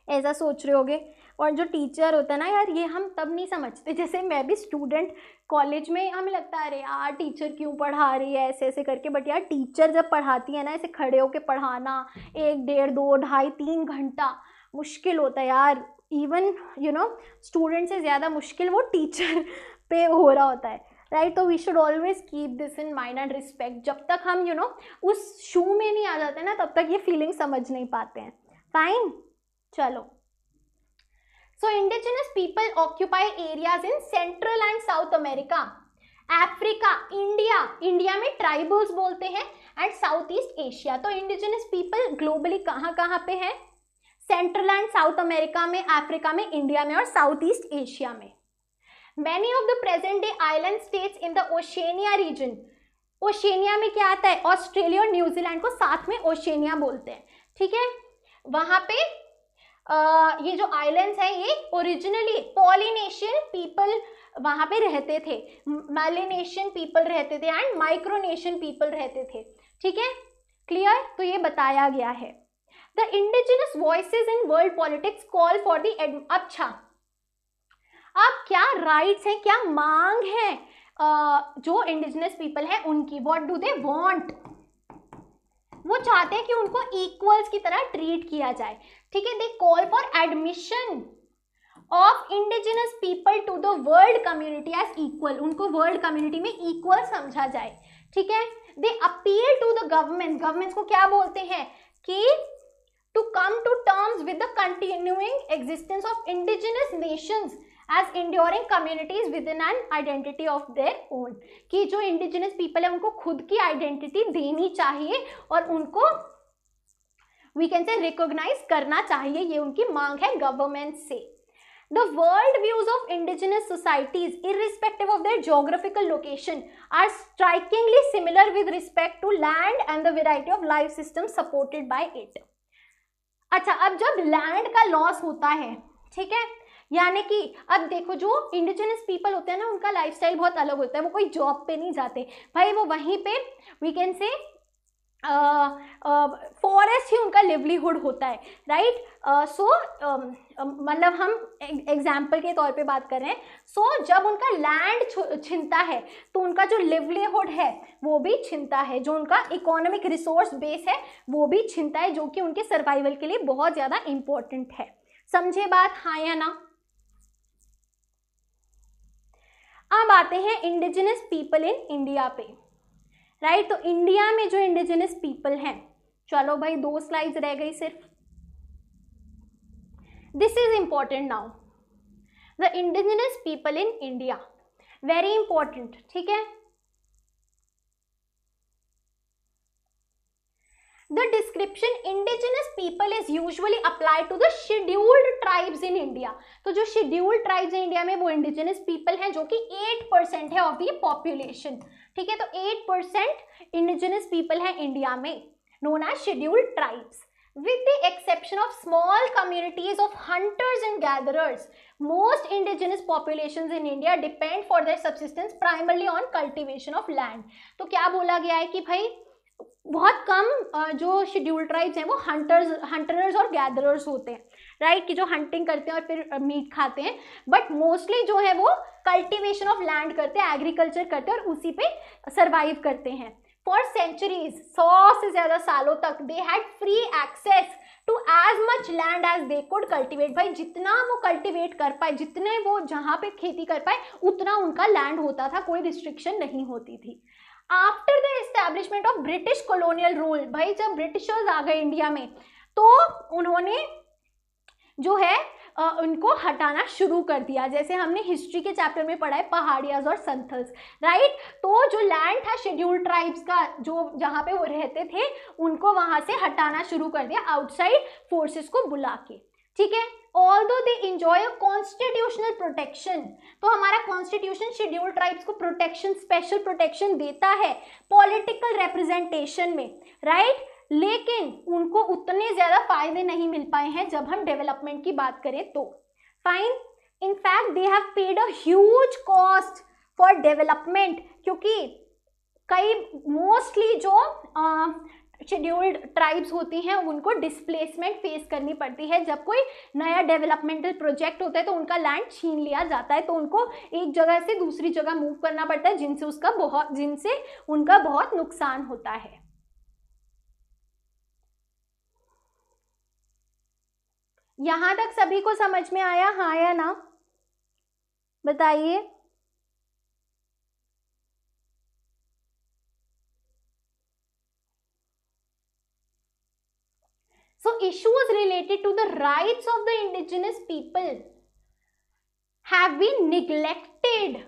Speaker 1: ऐसा सोच रहे होगे. और जो टीचर होता है ना यार, ये हम तब नहीं समझते, जैसे मैं भी स्टूडेंट कॉलेज में, हमें लगता है अरे यार टीचर क्यों पढ़ा रही है ऐसे ऐसे करके, बट यार टीचर जब पढ़ाती है ना, ऐसे खड़े होके पढ़ाना 1, 1.5, 2, 2.5, 3 घंटा मुश्किल होता है यार. इवन स्टूडेंट से ज़्यादा मुश्किल वो टीचर पे हो रहा होता है, राइट. तो we should always keep this in mind and respect. जब तक हम उस शू में नहीं आ जाते ना, तब तक ये फीलिंग समझ नहीं पाते हैं. फाइन, चलो. So indigenous people occupy areas in Central and South America, Africa, India में tribals बोलते हैं, and Southeast Asia. तो indigenous people globally कहाँ पे हैं? Central and South America में, Africa में, India में और Southeast Asia में. Many of the present day island states in the Oceania region. Oceania में क्या आता है? ऑस्ट्रेलिया और न्यूजीलैंड को साथ में ओशिनिया बोलते हैं. ठीक है, वहाँ पे ये जो आइलैंड्स हैं ये ओरिजिनली पॉलिनेशियन पीपल वहाँ पे रहते थे, मेलानेशियन पीपल रहते थे एंड माइक्रोनेशियन पीपल रहते थे. ठीक है, क्लियर. तो ये बताया गया है. The indigenous voices in world politics call for the. अच्छा, अब क्या राइट्स हैं, क्या मांग है जो इंडिजिनस पीपल है उनकी. What do they want? वो चाहते हैं कि उनको इक्वल्स की तरह ट्रीट किया जाए. ठीक है, they call for admission of indigenous people to the world community as equal. उनको वर्ल्ड कम्युनिटी में इक्वल समझा जाए. ठीक है, they appeal to the governments को क्या बोलते हैं कि to come to terms with the continuing existence of indigenous nations as enduring communities within an identity of their own. कि जो इंडिजिनस पीपल है उनको खुद की आइडेंटिटी देनी चाहिए और उनको वी कैन से रिकॉग्नाइज करना चाहिए. ये उनकी मांग है गवर्नमेंट से. The world views of indigenous societies irrespective of their geographical location are strikingly similar with respect to land and the variety of life system supported by it. अच्छा, अब जब लैंड का लॉस होता है, ठीक है, यानी कि अब देखो जो इंडिजिनस पीपल होते हैं ना, उनका लाइफस्टाइल बहुत अलग होता है. वो कोई जॉब पे नहीं जाते भाई, वो वहीं पे वी कैन से फॉरेस्ट ही उनका लिवलीहुड होता है, राइट. सो मतलब हम एग्जाम्पल के तौर पे बात कर रहे हैं. सो जब उनका लैंड छिनता है तो उनका जो लिवलीहुड है वो भी छिनता है, जो उनका इकोनॉमिक रिसोर्स बेस है वो भी छिनता है, जो कि उनके सर्वाइवल के लिए बहुत ज़्यादा इम्पोर्टेंट है. समझे बात, हाँ या ना. अब आते हैं इंडिजिनस पीपल इन इंडिया पे, राइट. तो इंडिया में जो इंडिजिनस पीपल हैं, चलो भाई 2 स्लाइड्स रह गई सिर्फ. This is important now. The indigenous people in India, very important. ठीक है, the description indigenous people is usually applied to the scheduled tribes in India. तो जो scheduled tribes in India में वो indigenous people हैं जो कि 8% है of the population. ठीक है, तो 8% indigenous people हैं इंडिया में, known as scheduled tribes. With the exception of small communities of hunters and gatherers, most indigenous populations in India depend for their subsistence primarily on cultivation of land. तो क्या बोला गया है कि भाई बहुत कम जो शेड्यूल्ड ट्राइब्स हैं वो हंटर्स और गैदरर्स होते हैं, राइट, कि जो हंटिंग करते हैं और फिर मीट खाते हैं. बट मोस्टली जो है वो कल्टीवेशन ऑफ लैंड करते हैं, एग्रीकल्चर करते हैं और उसी पे सर्वाइव करते हैं. फॉर सेंचुरीज, 100 से ज़्यादा सालों तक they had free access to as much land as they could cultivate. भाई जितना वो कल्टिवेट कर पाए, जितने वो जहाँ पे खेती कर पाए उतना उनका लैंड होता था, कोई रिस्ट्रिक्शन नहीं होती थी. After the establishment of British colonial rule, भाई जब ब्रिटिशर्स आ गए इंडिया में तो उन्होंने जो है उनको हटाना शुरू कर दिया। जैसे हमने हिस्ट्री के चैप्टर में पढ़ा है पहाड़ियाज और संथल्स, राइट। तो जो लैंड था शेड्यूल्ड ट्राइब्स का, जो जहाँ पे वो रहते थे, उनको वहाँ से हटाना शुरू कर दिया आउटसाइड फोर्सेस को बुला के, ठीक है। Although they enjoy a constitutional protection, तो हमारा कॉन्स्टिट्यूशन शेड्यूल्ड ट्राइब्स को प्रोटेक्शन, स्पेशल प्रोटेक्शन देता है पॉलिटिकल रिप्रेजेंटेशन में, राइट। लेकिन उनको उतने ज्यादा फायदे नहीं मिल पाए हैं जब हम डेवलपमेंट की बात करें तो। Fine, in fact they have paid a huge cost for development, क्योंकि कई मोस्टली जो शेड्यूल्ड ट्राइब्स होती हैं उनको डिस्प्लेसमेंट फेस करनी पड़ती है। जब कोई नया डेवलपमेंटल प्रोजेक्ट होता है तो उनका लैंड छीन लिया जाता है, तो उनको एक जगह से दूसरी जगह मूव करना पड़ता है, जिनसे उनका बहुत नुकसान होता है। यहां तक सभी को समझ में आया, हाँ या ना, बताइए। So issues related to the rights of the indigenous people have been neglected.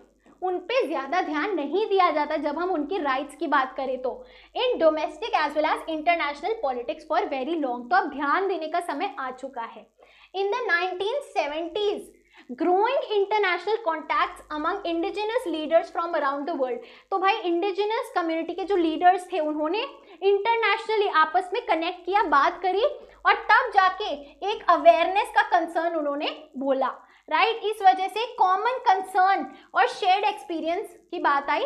Speaker 1: उन पे ज्यादा ध्यान नहीं दिया जाता जब हम उनकी राइट्स की बात करें तो, in domestic as well as international politics for very long. तो अब ध्यान देने का समय आ चुका है। In the 1970s growing international contacts among indigenous leaders from around the world. तो भाई इंडिजिनस कम्युनिटी के जो लीडर्स थे उन्होंने इंटरनेशनली आपस में कनेक्ट किया, बात करी, और तब जाके एक अवेयरनेस का कंसर्न उन्होंने बोला, राइट। इस वजह से कॉमन कंसर्न और शेयर्ड एक्सपीरियंस की बात आई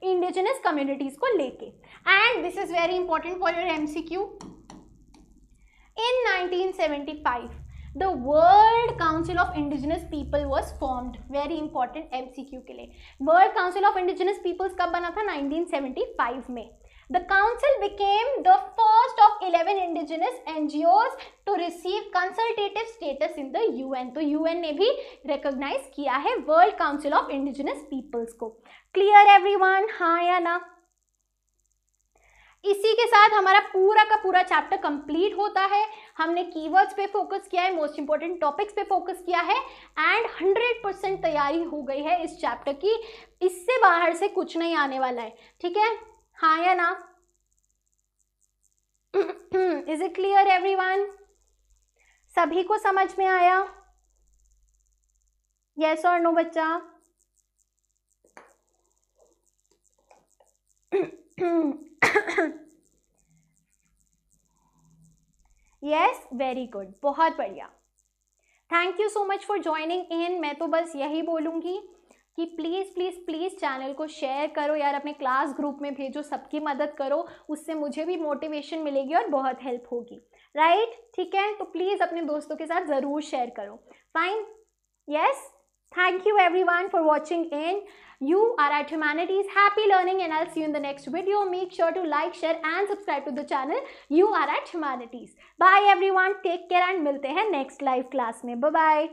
Speaker 1: इंडिजिनस कम्युनिटीज को लेके। And this is very important for your MCQ. In 1975 the World Council of Indigenous People was formed. Very important MCQ के लिए। World Council of Indigenous Peoples कब बना था? 1975 में। The council became the first of 11 indigenous NGOs to receive consultative status in the UN. तो UN ने भी recognize किया है World Council of Indigenous Peoples को। Clear everyone? हाँ या ना? इसी के साथ हमारा पूरा का पूरा चैप्टर कंप्लीट होता है। हमने कीवर्ड्स पे फोकस किया है, मोस्ट इंपॉर्टेंट टॉपिक्स पे फोकस किया है, एंड 100% तैयारी हो गई है इस चैप्टर की। इससे बाहर से कुछ नहीं आने वाला है, ठीक है, हाँ या ना? Is it clear everyone? सभी को समझ में आया? यस और नो बच्चा? यस, वेरी गुड, बहुत बढ़िया। Thank you so much for joining in. मैं तो बस यही बोलूँगी कि प्लीज़ प्लीज़ प्लीज़ चैनल को शेयर करो यार, अपने क्लास ग्रुप में भेजो, सबकी मदद करो, उससे मुझे भी मोटिवेशन मिलेगी और बहुत हेल्प होगी, राइट? ठीक है, तो प्लीज़ अपने दोस्तों के साथ ज़रूर शेयर करो। Fine, yes, thank you everyone for watching in. You are at Humanities. Happy learning, and I'll see you in the next video. Make sure to like, share and subscribe to the channel. You are at Humanities. Bye everyone. Take care and मिलते हैं next live class में. Bye bye.